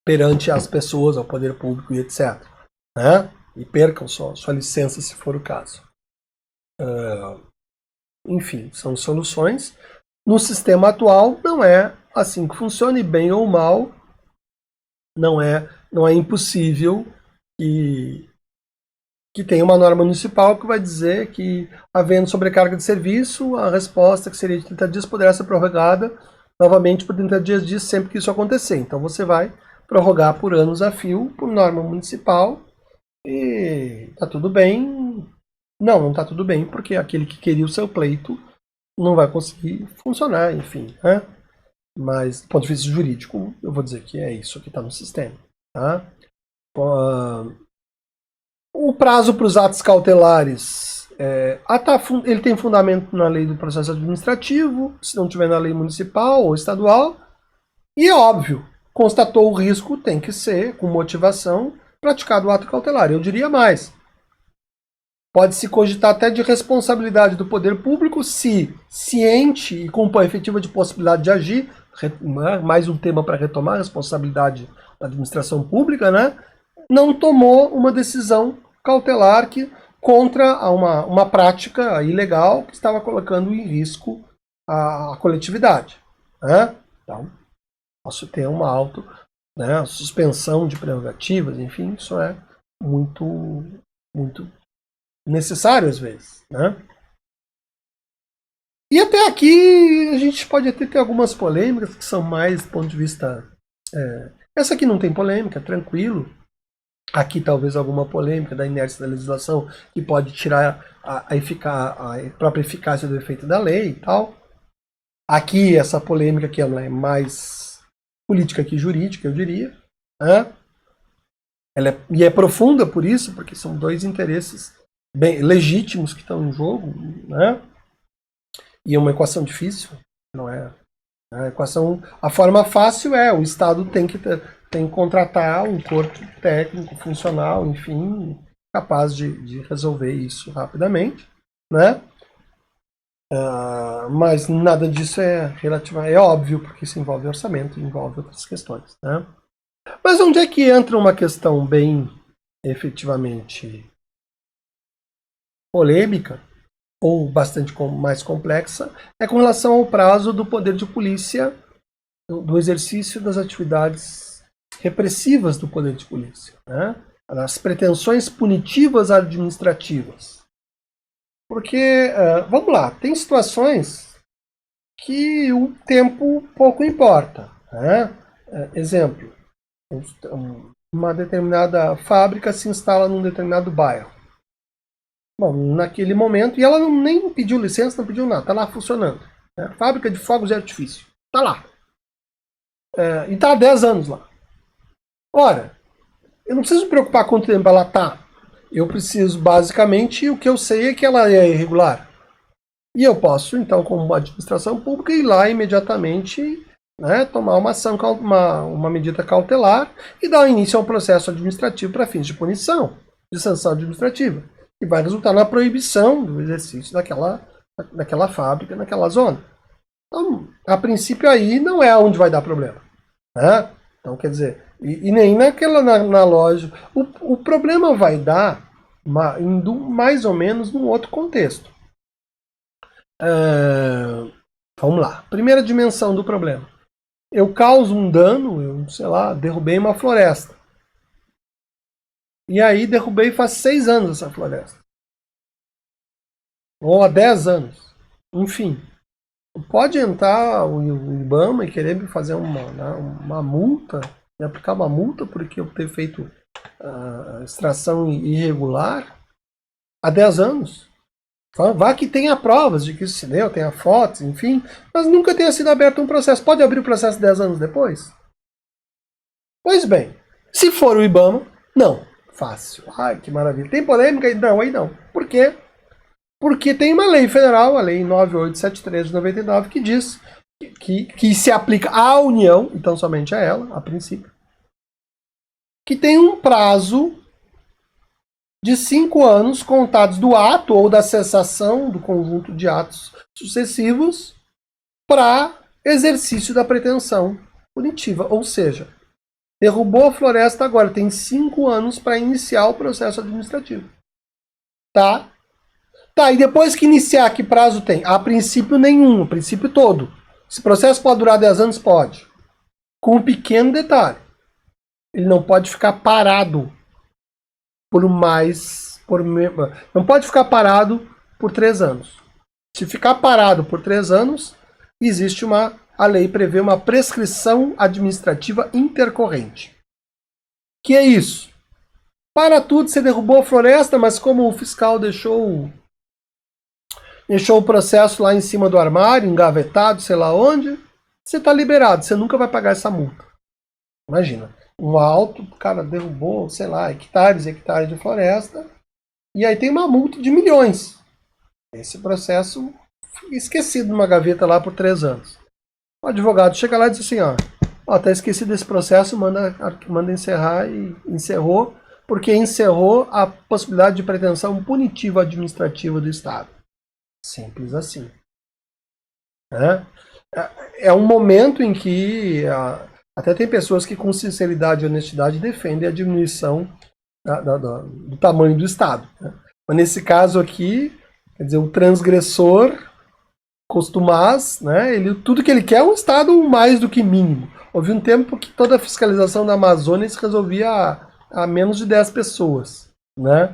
perante as pessoas, ao poder público e etc. Né? E percam sua licença se for o caso. Enfim, são soluções. No sistema atual, não é assim que funciona, e bem ou mal, não é impossível que tenha uma norma municipal que vai dizer que, havendo sobrecarga de serviço, a resposta, que seria de 30 dias, poderá ser prorrogada novamente por 30 dias sempre que isso acontecer. Então você vai prorrogar por anos a fio, por norma municipal, e tá tudo bem. Não tá tudo bem, porque aquele que queria o seu pleito não vai conseguir funcionar, enfim. Né? Mas, do ponto de vista jurídico, eu vou dizer que é isso que está no sistema. Tá? O prazo para os atos cautelares Ele tem fundamento na lei do processo administrativo, se não tiver na lei municipal ou estadual, e é óbvio, constatou o risco, tem que ser, com motivação, praticado o ato cautelar. Eu diria mais. Pode-se cogitar até de responsabilidade do poder público se, ciente e com efetiva de possibilidade de agir, mais um tema para retomar a responsabilidade da administração pública, né? Não tomou uma decisão cautelar contra uma prática ilegal que estava colocando em risco a coletividade. Né? Então, posso ter uma suspensão de prerrogativas, enfim, isso é muito necessário às vezes. Né? E até aqui a gente pode até ter algumas polêmicas que são mais do ponto de vista... essa aqui não tem polêmica, tranquilo. Aqui talvez alguma polêmica da inércia da legislação que pode tirar a própria eficácia do efeito da lei e tal. Aqui essa polêmica que ela é mais política que jurídica, eu diria. Né? E é profunda por isso, porque são dois interesses bem legítimos que estão em jogo. Né? E é uma equação difícil, não é? A forma fácil o Estado tem que contratar um corpo técnico, funcional, enfim, capaz de resolver isso rapidamente, né? Mas nada disso é óbvio, porque isso envolve orçamento, envolve outras questões, né? Mas onde é que entra uma questão bem efetivamente polêmica, ou bastante mais complexa, é com relação ao prazo do poder de polícia, do exercício das atividades repressivas do poder de polícia, né? As pretensões punitivas administrativas. Porque, vamos lá, tem situações que o tempo pouco importa. Né? Exemplo, uma determinada fábrica se instala num determinado bairro. Bom, naquele momento, e ela nem pediu licença, não pediu nada, está lá funcionando. Né? Fábrica de fogos de artifício, está lá. E está há 10 anos lá. Ora, eu não preciso me preocupar quanto tempo ela está. Eu preciso, basicamente, o que eu sei é que ela é irregular. E eu posso, então, como administração pública, ir lá imediatamente, né, tomar uma ação, uma medida cautelar e dar início a um processo administrativo para fins de punição, de sanção administrativa, que vai resultar na proibição do exercício daquela fábrica, naquela zona. Então, a princípio aí não é onde vai dar problema. Né? Então, quer dizer, e nem na loja. O problema vai dar indo mais ou menos num outro contexto. Vamos lá. Primeira dimensão do problema. Eu causo um dano, derrubei uma floresta. E aí derrubei faz 6 anos essa floresta. Ou há 10 anos. Enfim. Pode entrar o IBAMA e querer me fazer uma multa, me aplicar uma multa porque eu ter feito extração irregular há 10 anos. Vá que tenha provas de que isso se deu, tenha fotos, enfim, mas nunca tenha sido aberto um processo. Pode abrir o processo 10 anos depois? Pois bem, se for o IBAMA, não. Fácil. Ai, que maravilha. Tem polêmica? Não, aí não. Por quê? Porque tem uma lei federal, a Lei 9873 de 99, que diz que se aplica à União, então somente a ela, a princípio, que tem um prazo de 5 anos contados do ato ou da cessação do conjunto de atos sucessivos para exercício da pretensão punitiva. Ou seja, derrubou a floresta agora, tem 5 anos para iniciar o processo administrativo. Tá? Tá, e depois que iniciar, que prazo tem? A princípio nenhum, a princípio todo. Esse processo pode durar 10 anos? Pode. Com um pequeno detalhe. Ele não pode ficar parado não pode ficar parado por 3 anos. Se ficar parado por 3 anos, existe a lei prevê uma prescrição administrativa intercorrente. Que é isso? Para tudo, você derrubou a floresta, mas como o fiscal deixou o processo lá em cima do armário, engavetado, sei lá onde, você está liberado, você nunca vai pagar essa multa. Imagina, o cara derrubou, sei lá, hectares e hectares de floresta, e aí tem uma multa de milhões. Esse processo foi esquecido numa gaveta lá por 3 anos. O advogado chega lá e diz assim, ó, tá esquecido esse processo, manda encerrar e encerrou, porque encerrou a possibilidade de pretensão punitiva administrativa do Estado. Simples assim. Né? É um momento em que até tem pessoas que com sinceridade e honestidade defendem a diminuição do tamanho do Estado. Né? Mas nesse caso aqui, quer dizer, o transgressor costumaz, né, tudo que ele quer é um Estado mais do que mínimo. Houve um tempo que toda a fiscalização da Amazônia se resolvia a menos de 10 pessoas. Né?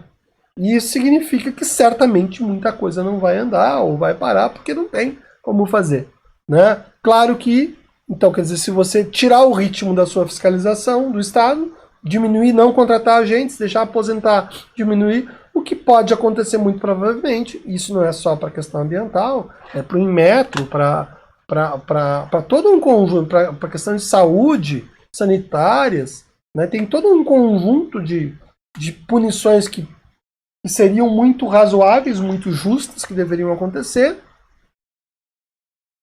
E isso significa que certamente muita coisa não vai andar ou vai parar porque não tem como fazer. Né? Claro que, então, quer dizer, se você tirar o ritmo da sua fiscalização do Estado, diminuir, não contratar agentes, deixar aposentar, diminuir, o que pode acontecer muito provavelmente, isso não é só para a questão ambiental, é para o Inmetro, para todo um conjunto, para a questão de saúde, sanitárias, né? Tem todo um conjunto de punições que seriam muito razoáveis, muito justas, que deveriam acontecer,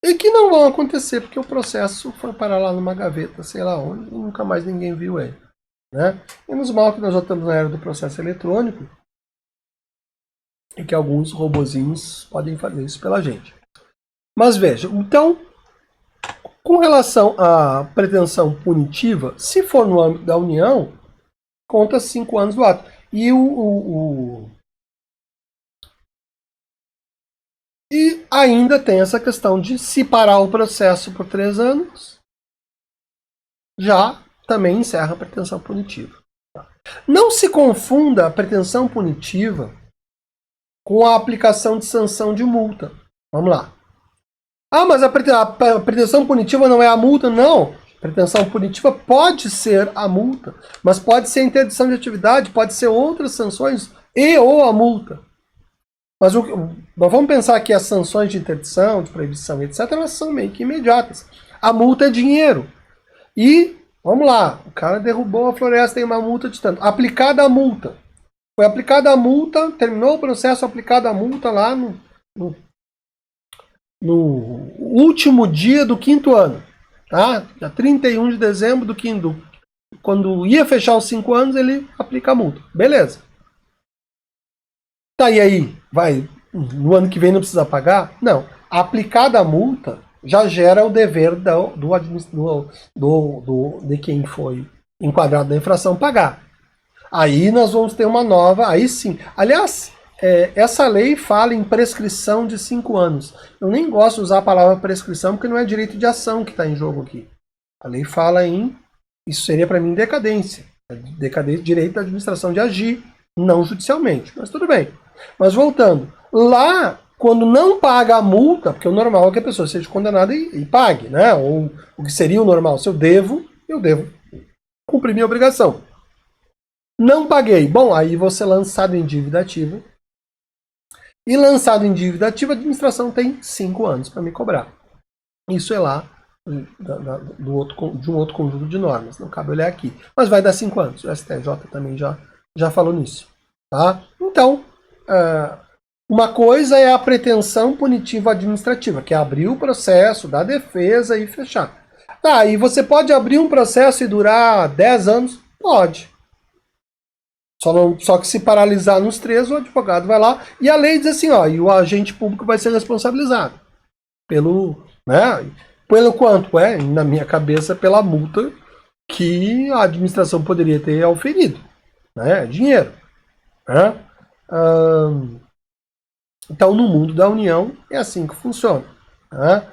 e que não vão acontecer, porque o processo foi parar lá numa gaveta, sei lá onde, e nunca mais ninguém viu ele. Né? Menos mal que nós já estamos na era do processo eletrônico, e que alguns robozinhos podem fazer isso pela gente. Mas veja, então, com relação à pretensão punitiva, se for no âmbito da União, conta 5 anos do ato. E ainda tem essa questão de se parar o processo por 3 anos, já também encerra a pretensão punitiva. Não se confunda a pretensão punitiva com a aplicação de sanção de multa. Vamos lá. Mas a pretensão punitiva não é a multa? Não. A pretensão punitiva pode ser a multa, mas pode ser interdição de atividade, pode ser outras sanções e ou a multa. Mas vamos pensar que as sanções de interdição, de proibição, etc., elas são meio que imediatas. A multa é dinheiro. E, vamos lá, o cara derrubou a floresta, tem uma multa de tanto. Aplicada a multa. Foi aplicada a multa, terminou o processo, aplicada a multa lá no último dia do 5º ano. Tá? Dia 31 de dezembro do 5º. Quando ia fechar os 5 anos, ele aplica a multa. Beleza. Tá, e aí? Vai, no ano que vem não precisa pagar? Não. Aplicada a multa, já gera o dever de quem foi enquadrado na infração pagar. Aí nós vamos ter uma nova, aí sim. Aliás, essa lei fala em prescrição de 5 anos. Eu nem gosto de usar a palavra prescrição porque não é direito de ação que está em jogo aqui. A lei fala em, isso seria para mim decadência. Decadência, direito da administração de agir, não judicialmente. Mas tudo bem. Mas voltando, lá, quando não paga a multa, porque o normal é que a pessoa seja condenada e pague, né? Ou o que seria o normal, se eu devo cumprir minha obrigação. Não paguei. Bom, aí vou ser lançado em dívida ativa. E lançado em dívida ativa, a administração tem 5 anos para me cobrar. Isso é lá de um outro conjunto de normas. Não cabe olhar aqui. Mas vai dar 5 anos. O STJ também já falou nisso. Tá? Então, uma coisa é a pretensão punitiva administrativa, que é abrir o processo, dar defesa e fechar. Tá, e você pode abrir um processo e durar 10 anos? Pode. Só que se paralisar nos 3, o advogado vai lá e a lei diz assim, e o agente público vai ser responsabilizado pelo quanto? Na minha cabeça, pela multa que a administração poderia ter auferido. Né? Dinheiro. Né? Então, no mundo da União, é assim que funciona. Né?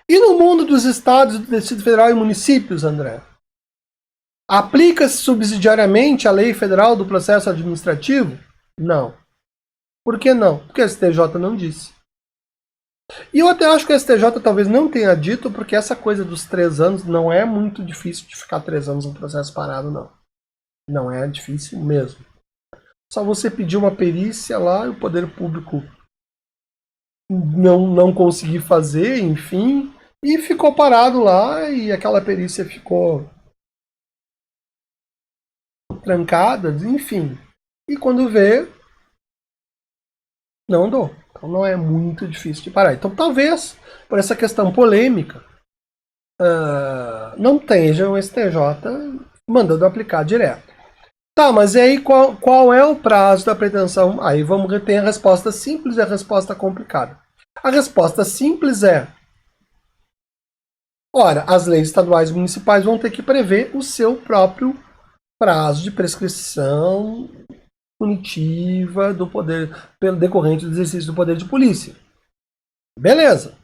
E no mundo dos estados, do Distrito Federal e municípios, André? Aplica-se subsidiariamente a lei federal do processo administrativo? Não. Por que não? Porque a STJ não disse. E eu até acho que a STJ talvez não tenha dito, porque essa coisa dos 3 anos não é muito difícil de ficar 3 anos no processo parado, não. Não é difícil mesmo. Só você pedir uma perícia lá e o poder público não conseguir fazer, enfim, e ficou parado lá e aquela perícia ficou trancada, enfim. E quando vê, Não andou. Então não é muito difícil de parar. Então talvez, por essa questão polêmica, não esteja o STJ mandando aplicar direto. Tá, mas e aí qual é o prazo da pretensão? Aí vamos ter a resposta simples e a resposta complicada. A resposta simples é: ora, as leis estaduais e municipais vão ter que prever o seu próprio prazo de prescrição punitiva do poder, pelo decorrente do exercício do poder de polícia. Beleza.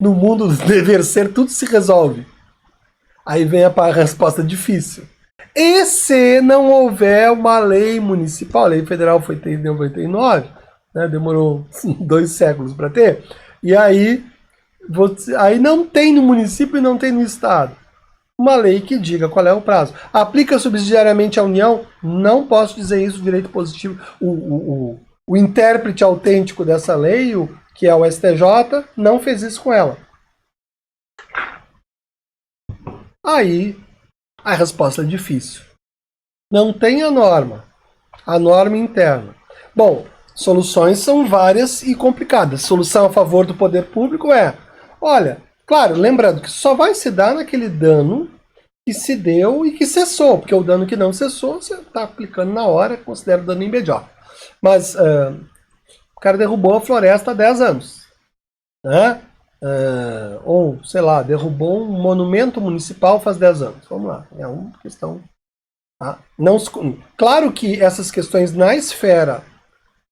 No mundo do dever ser, tudo se resolve. Aí vem a resposta difícil. E se não houver uma lei municipal, a lei federal foi em 99, né, demorou 2 séculos para ter, e aí não tem no município e não tem no estado uma lei que diga qual é o prazo. Aplica subsidiariamente à União? Não posso dizer isso, direito positivo. O intérprete autêntico dessa lei, que é o STJ, não fez isso com ela. Aí, a resposta é difícil. Não tem a norma interna. Bom, soluções são várias e complicadas. Solução a favor do poder público é, olha, claro, lembrando que só vai se dar naquele dano que se deu e que cessou, porque o dano que não cessou, você está aplicando na hora, considera dano imediato. Mas o cara derrubou a floresta há 10 anos, né? Ou, sei lá, derrubou um monumento municipal faz 10 anos. Vamos lá, é uma questão. Tá? Não, claro que essas questões na esfera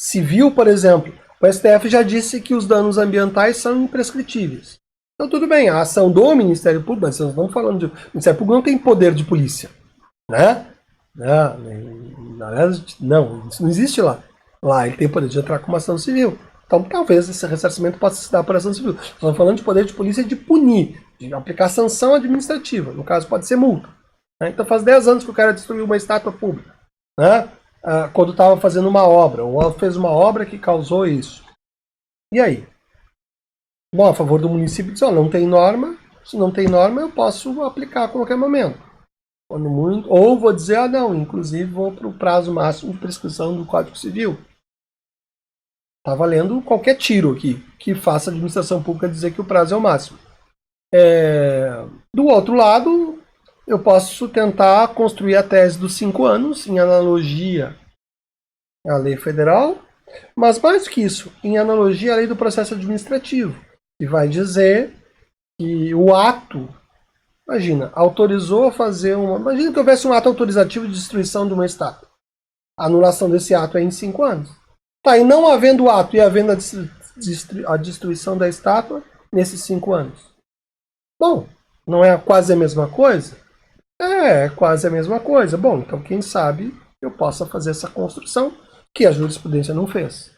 civil, por exemplo, o STF já disse que os danos ambientais são imprescritíveis. Então tudo bem, a ação do Ministério Público, mas nós estamos falando de... O Ministério Público não tem poder de polícia, né? Não, isso não existe lá. Lá ele tem poder de entrar com uma ação civil. Então talvez esse ressarcimento possa se dar por ação civil. Estamos falando de poder de polícia de punir, de aplicar sanção administrativa. No caso pode ser multa. Né? Então faz 10 anos que o cara destruiu uma estátua pública, né? Quando estava fazendo uma obra, ou fez uma obra que causou isso. E aí? Bom, a favor do município diz, não tem norma, se não tem norma eu posso aplicar a qualquer momento. Quando muito, ou vou dizer, não, inclusive vou para o prazo máximo de prescrição do Código Civil. Está valendo qualquer tiro aqui que faça a administração pública dizer que o prazo é o máximo. Do outro lado, eu posso tentar construir a tese dos 5 anos, em analogia à lei federal, mas mais do que isso, em analogia à lei do processo administrativo, que vai dizer que o ato, imagina, autorizou a fazer uma... Imagina que houvesse um ato autorizativo de destruição de uma estátua. A anulação desse ato é em 5 anos. Tá, e não havendo o ato e havendo a destruição da estátua nesses 5 anos. Bom, não é quase a mesma coisa? É quase a mesma coisa. Bom, então quem sabe eu possa fazer essa construção que a jurisprudência não fez.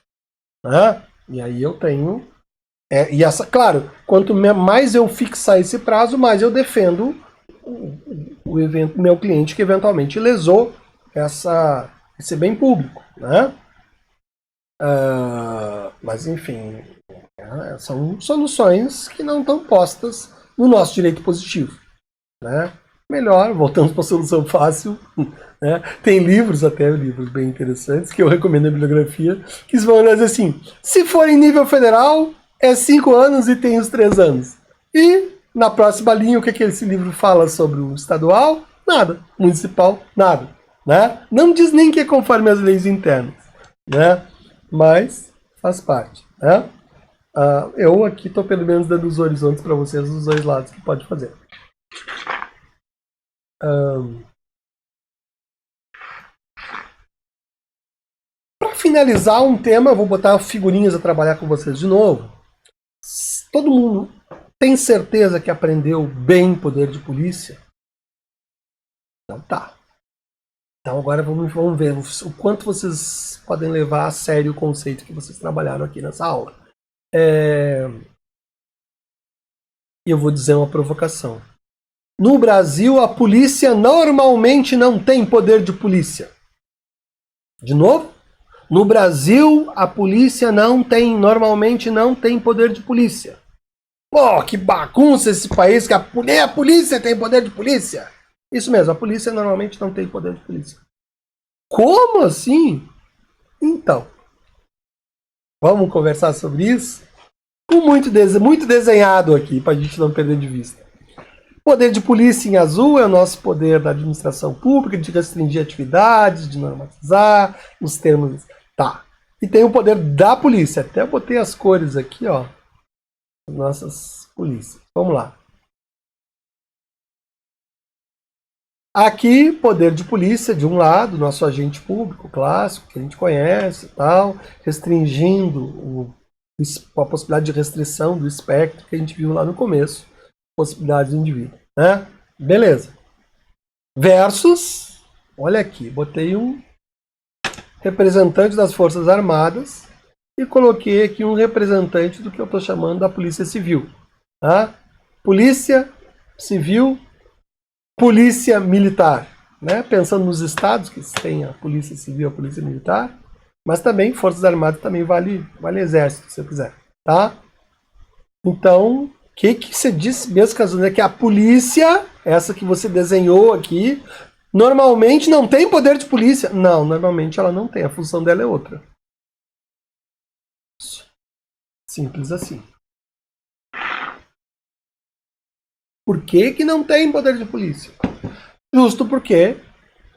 Né? E aí eu tenho... e essa, claro, quanto mais eu fixar esse prazo, mais eu defendo o meu cliente que eventualmente lesou esse bem público. Né? Mas, enfim, são soluções que não estão postas no nosso direito positivo. Né? Melhor, voltamos para a solução fácil. Né? Tem livros bem interessantes, que eu recomendo a bibliografia, que vão dizer assim, se for em nível federal, é 5 anos e tem os 3 anos. E, na próxima linha, o que esse livro fala sobre o estadual? Nada. Municipal? Nada. Né? Não diz nem que é conforme as leis internas. Né? Mas faz parte. Né? Eu aqui estou pelo menos dando os horizontes para vocês dos 2 lados que pode fazer. Para finalizar um tema, eu vou botar figurinhas a trabalhar com vocês de novo. Todo mundo tem certeza que aprendeu bem poder de polícia? Então tá. Então agora vamos ver o quanto vocês podem levar a sério o conceito que vocês trabalharam aqui nessa aula. E eu vou dizer uma provocação. No Brasil, a polícia normalmente não tem poder de polícia. De novo? No Brasil, a polícia normalmente não tem poder de polícia. Pô, que bagunça esse país que nem a polícia tem poder de polícia. Isso mesmo, a polícia normalmente não tem poder de polícia. Como assim? Então, Vamos conversar sobre isso? Muito desenhado aqui, para a gente não perder de vista. Poder de polícia em azul é o nosso poder da administração pública, de restringir atividades, de normatizar, os termos. Tá. E tem o poder da polícia. Até botei as cores aqui, ó. Nossas polícias. Vamos lá. Aqui, poder de polícia, de um lado, nosso agente público clássico, que a gente conhece e tal, restringindo a possibilidade de restrição do espectro que a gente viu lá no começo, possibilidades do indivíduo, né? Beleza. Versus, olha aqui, botei um representante das Forças Armadas e coloquei aqui um representante do que eu estou chamando da Polícia Civil. Tá? Polícia Civil, Polícia Militar. Né? Pensando nos estados que tem a Polícia Civil e a Polícia Militar, mas também Forças Armadas também vale Exército, se eu quiser. Tá? Então, o que você disse mesmo, Cazuza? Que a polícia, essa que você desenhou aqui, normalmente não tem poder de polícia. Não, normalmente ela não tem. A função dela é outra. Simples assim. Por que não tem poder de polícia? Justo porque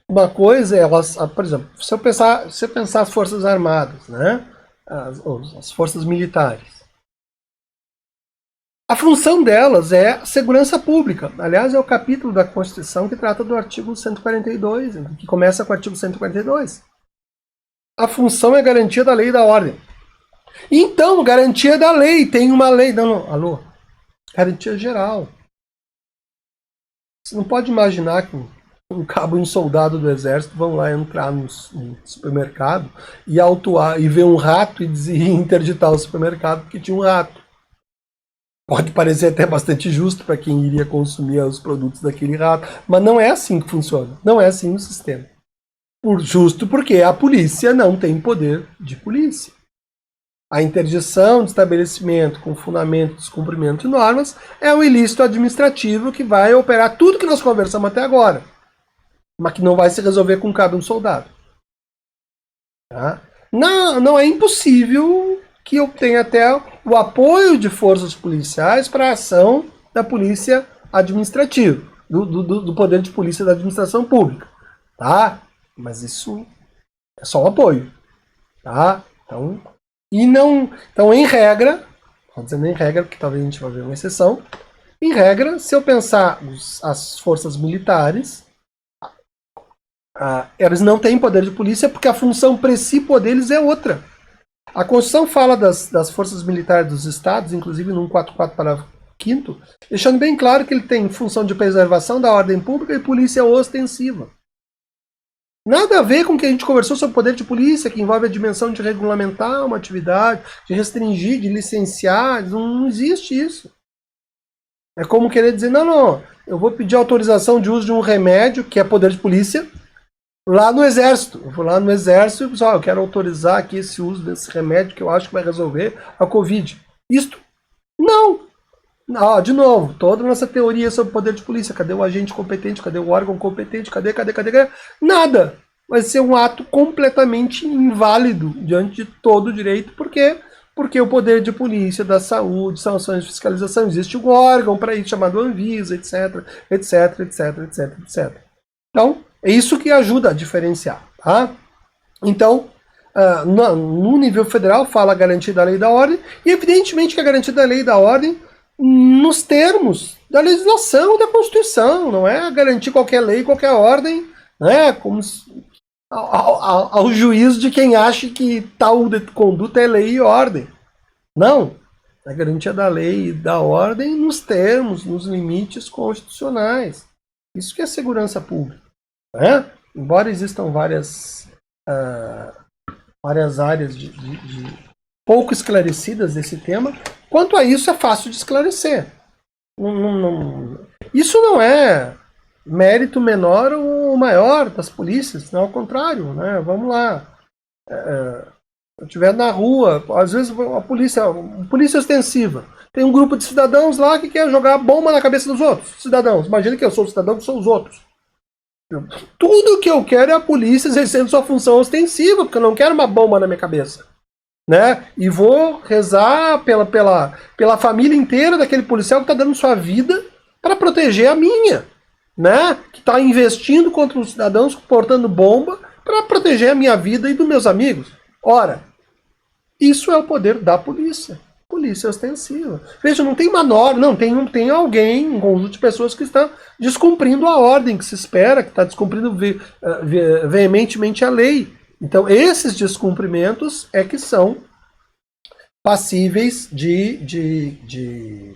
uma coisa é elas, por exemplo, se eu pensar as Forças Armadas, né? As forças militares. A função delas é segurança pública. Aliás, é o capítulo da Constituição que trata do artigo 142, que começa com o artigo 142. A função é garantia da lei e da ordem. Então, garantia da lei. Tem uma lei. Não, alô? Garantia geral. Você não pode imaginar que um cabo e um soldado do exército vão lá entrar no supermercado e autuar e ver um rato e interditar o supermercado porque tinha um rato. Pode parecer até bastante justo para quem iria consumir os produtos daquele rato, mas não é assim que funciona. Não é assim o sistema. Justo porque a polícia não tem poder de polícia. A interdição de estabelecimento com fundamento de descumprimento de normas é um ilícito administrativo que vai operar tudo que nós conversamos até agora, mas que não vai se resolver com cada um soldado. Tá? Não é impossível que eu tenha até o apoio de forças policiais para a ação da polícia administrativa, do poder de polícia da administração pública. Tá? Mas isso é só um apoio. Tá? Então, em regra, vou dizendo em regra, porque talvez a gente vá ver uma exceção, em regra, se eu pensar as forças militares, elas não têm poder de polícia porque a função principal deles é outra. A Constituição fala das forças militares dos estados, inclusive no 144, parágrafo 5º, deixando bem claro que ele tem função de preservação da ordem pública e polícia ostensiva. Nada a ver com o que a gente conversou sobre o poder de polícia, que envolve a dimensão de regulamentar uma atividade, de restringir, de licenciar. Não existe isso. É como querer dizer, não, eu vou pedir autorização de uso de um remédio, que é poder de polícia, lá no Exército. Eu vou lá no Exército e eu quero autorizar aqui esse uso desse remédio que eu acho que vai resolver a Covid. Isto? Não. De novo, toda a nossa teoria sobre poder de polícia. Cadê o agente competente? Cadê o órgão competente? Cadê? Nada. Vai ser um ato completamente inválido diante de todo o direito. Por quê? Porque o poder de polícia, da saúde, sanções de fiscalização, existe um órgão para isso chamado Anvisa, etc. Então, é isso que ajuda a diferenciar. Tá? Então, no nível federal, fala a garantia da lei e da ordem, e evidentemente que a garantia da lei e da ordem nos termos da legislação da Constituição, não é garantir qualquer lei, qualquer ordem, né, como ao juízo de quem acha que tal conduta é lei e ordem. Não, a garantia da lei e da ordem nos termos, nos limites constitucionais. Isso que é segurança pública. Né? Embora existam várias áreas de pouco esclarecidas desse tema, quanto a isso é fácil de esclarecer. Isso não é mérito menor ou maior das polícias, não, ao contrário, né? Vamos lá. Se eu estiver na rua, às vezes a polícia ostensiva, tem um grupo de cidadãos lá que quer jogar bomba na cabeça dos outros cidadãos. Imagina que eu sou o cidadão, que sou os outros. Tudo que eu quero é a polícia exercendo sua função ostensiva, porque eu não quero uma bomba na minha cabeça. né? E vou rezar pela família inteira daquele policial que está dando sua vida para proteger a minha, né? Que está investindo contra os cidadãos portando bomba para proteger a minha vida e dos meus amigos. Ora, isso é o poder da polícia. Polícia ostensiva. Veja, não tem uma norma, não, tem alguém, um conjunto de pessoas que está descumprindo a ordem que se espera, que está descumprindo veementemente a lei. Então, esses descumprimentos é que são passíveis de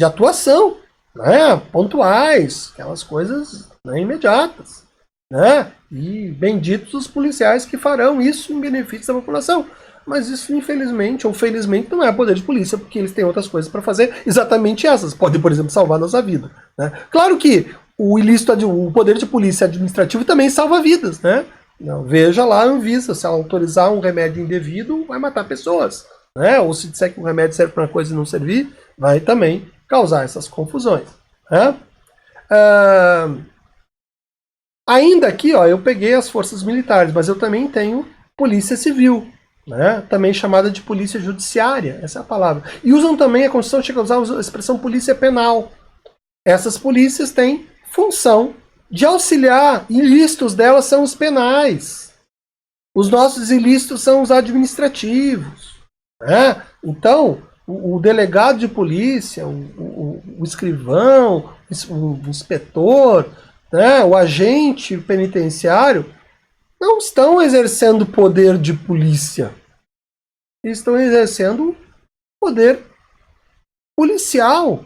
atuação, né? Pontuais, aquelas coisas, né, imediatas. Né? E benditos os policiais que farão isso em benefício da população. Mas isso, infelizmente, ou felizmente, não é poder de polícia, porque eles têm outras coisas para fazer, exatamente essas. Podem, por exemplo, salvar nossa vida. Né? Claro que o ilícito, o poder de polícia administrativo também salva vidas. Né? Não, veja lá a Anvisa, se ela autorizar um remédio indevido, vai matar pessoas. Né? Ou se disser que o remédio serve para uma coisa e não servir, vai também causar essas confusões. Né? Ainda aqui, ó, eu peguei as forças militares, mas eu também tenho polícia civil, né? Também chamada de polícia judiciária, essa é a palavra. E usam também, a Constituição chega a usar a expressão polícia penal. Essas polícias têm função de auxiliar, ilícitos delas são os penais. Os nossos ilícitos são os administrativos. Né? Então, o delegado de polícia, o escrivão, o inspetor, né, o agente penitenciário, não estão exercendo poder de polícia. Eles estão exercendo poder policial,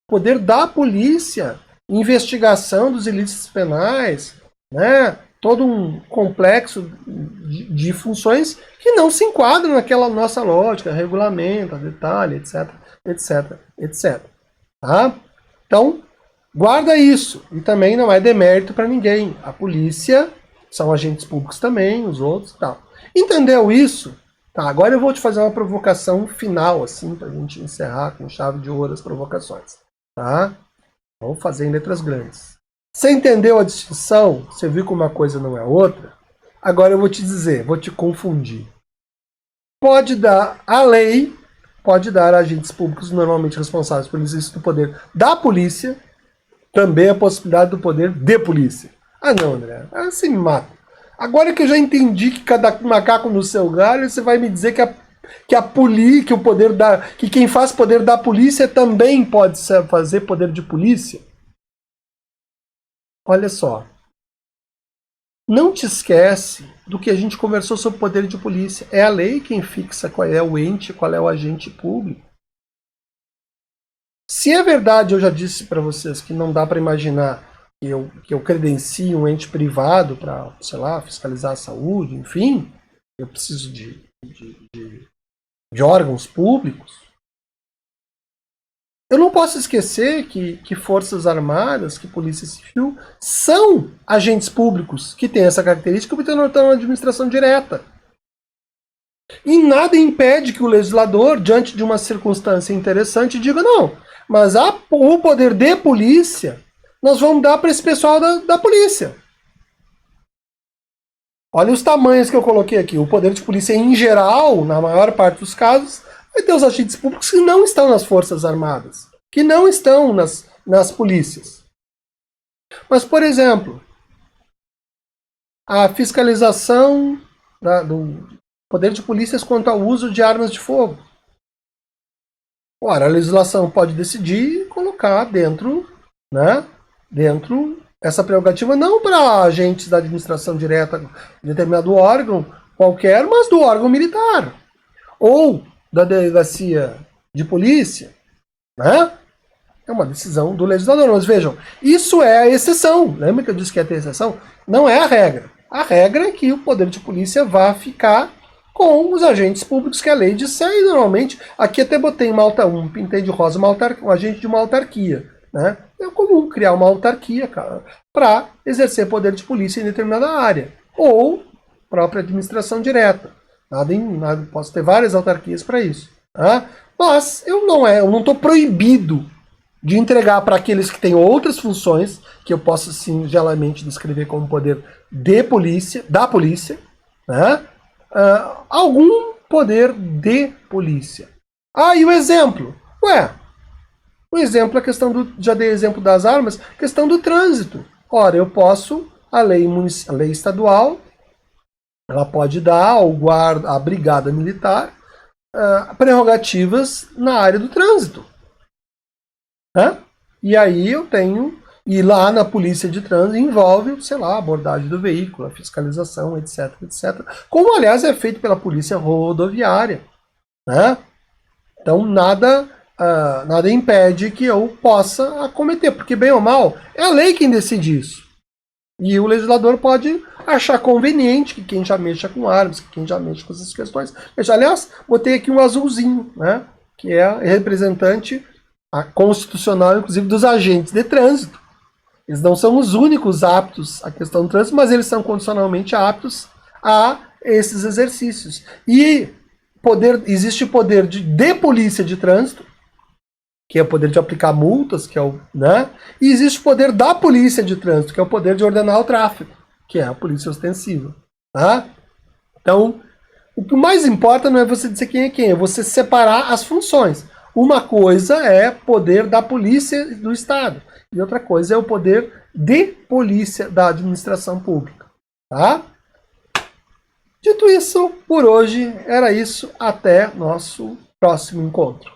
poder da polícia, investigação dos ilícitos penais, né, todo um complexo de funções que não se enquadram naquela nossa lógica, regulamento, detalhe, etc, etc, etc. Tá? Então, guarda isso. E também não é demérito para ninguém. A polícia são agentes públicos também, os outros e tal. Entendeu isso? Tá, agora eu vou te fazer uma provocação final, assim, pra gente encerrar com chave de ouro as provocações. Tá? Vamos fazer em letras grandes. Você entendeu a distinção? Você viu como uma coisa não é outra? Agora eu vou te dizer, vou te confundir. Pode dar, a lei pode dar a agentes públicos normalmente responsáveis pelo exercício do poder da polícia, também a possibilidade do poder de polícia. Ah não, André, você me mata. Agora que eu já entendi que cada macaco no seu galho, você vai me dizer que quem faz poder da polícia também pode fazer poder de polícia? Olha só. Não te esquece do que a gente conversou sobre poder de polícia. É a lei quem fixa qual é o ente, qual é o agente público. Se é verdade, eu já disse para vocês que não dá para imaginar que eu credencie um ente privado para, sei lá, fiscalizar a saúde, enfim, eu preciso de órgãos públicos. Eu não posso esquecer que Forças Armadas, que Polícia Civil, são agentes públicos que têm essa característica porque estão na administração direta. E nada impede que o legislador, diante de uma circunstância interessante, diga não, mas o poder de polícia nós vamos dar para esse pessoal da polícia. Olha os tamanhos que eu coloquei aqui. O poder de polícia em geral, na maior parte dos casos, vai ter os agentes públicos que não estão nas Forças Armadas, que não estão nas polícias. Mas, por exemplo, a fiscalização do poder de polícias quanto ao uso de armas de fogo. Ora, a legislação pode decidir colocar dentro essa prerrogativa não para agentes da administração direta de determinado órgão qualquer, mas do órgão militar. Ou da delegacia de polícia, né? É uma decisão do legislador. Mas vejam, isso é a exceção. Lembra que eu disse que ia ter exceção? Não é a regra. A regra é que o poder de polícia vá ficar com os agentes públicos que a lei disser. E normalmente, aqui até botei pintei de rosa um agente de uma autarquia. Né? É comum criar uma autarquia para exercer poder de polícia em determinada área. Ou própria administração direta. Posso ter várias autarquias para isso. Tá? Mas eu não estou proibido de entregar para aqueles que têm outras funções, que eu posso singelamente descrever como poder de polícia, da polícia, né? poder de polícia. Ah, e o exemplo? Ué, o exemplo é a questão do... Já dei exemplo das armas, questão do trânsito. Ora, eu posso, a lei estadual, ela pode dar ao guarda, à brigada militar, prerrogativas na área do trânsito. Né? E aí eu tenho... E lá na polícia de trânsito envolve, sei lá, a abordagem do veículo, a fiscalização, etc, etc. Como, aliás, é feito pela polícia rodoviária. Né? Então, nada impede que eu possa acometer, porque, bem ou mal, é a lei quem decide isso. E o legislador pode achar conveniente que quem já mexa com armas, que quem já mexe com essas questões... Aliás, botei aqui um azulzinho, né? Que é representante constitucional, inclusive, dos agentes de trânsito. Eles não são os únicos aptos à questão do trânsito, mas eles são condicionalmente aptos a esses exercícios. E existe o poder de polícia de trânsito, que é o poder de aplicar multas, que é o, né? E existe o poder da polícia de trânsito, que é o poder de ordenar o tráfego, que é a polícia ostensiva. Tá? Então, o que mais importa não é você dizer quem, é você separar as funções. Uma coisa é poder da polícia do Estado, e outra coisa é o poder de polícia da administração pública. Tá? Dito isso, por hoje era isso. Até nosso próximo encontro.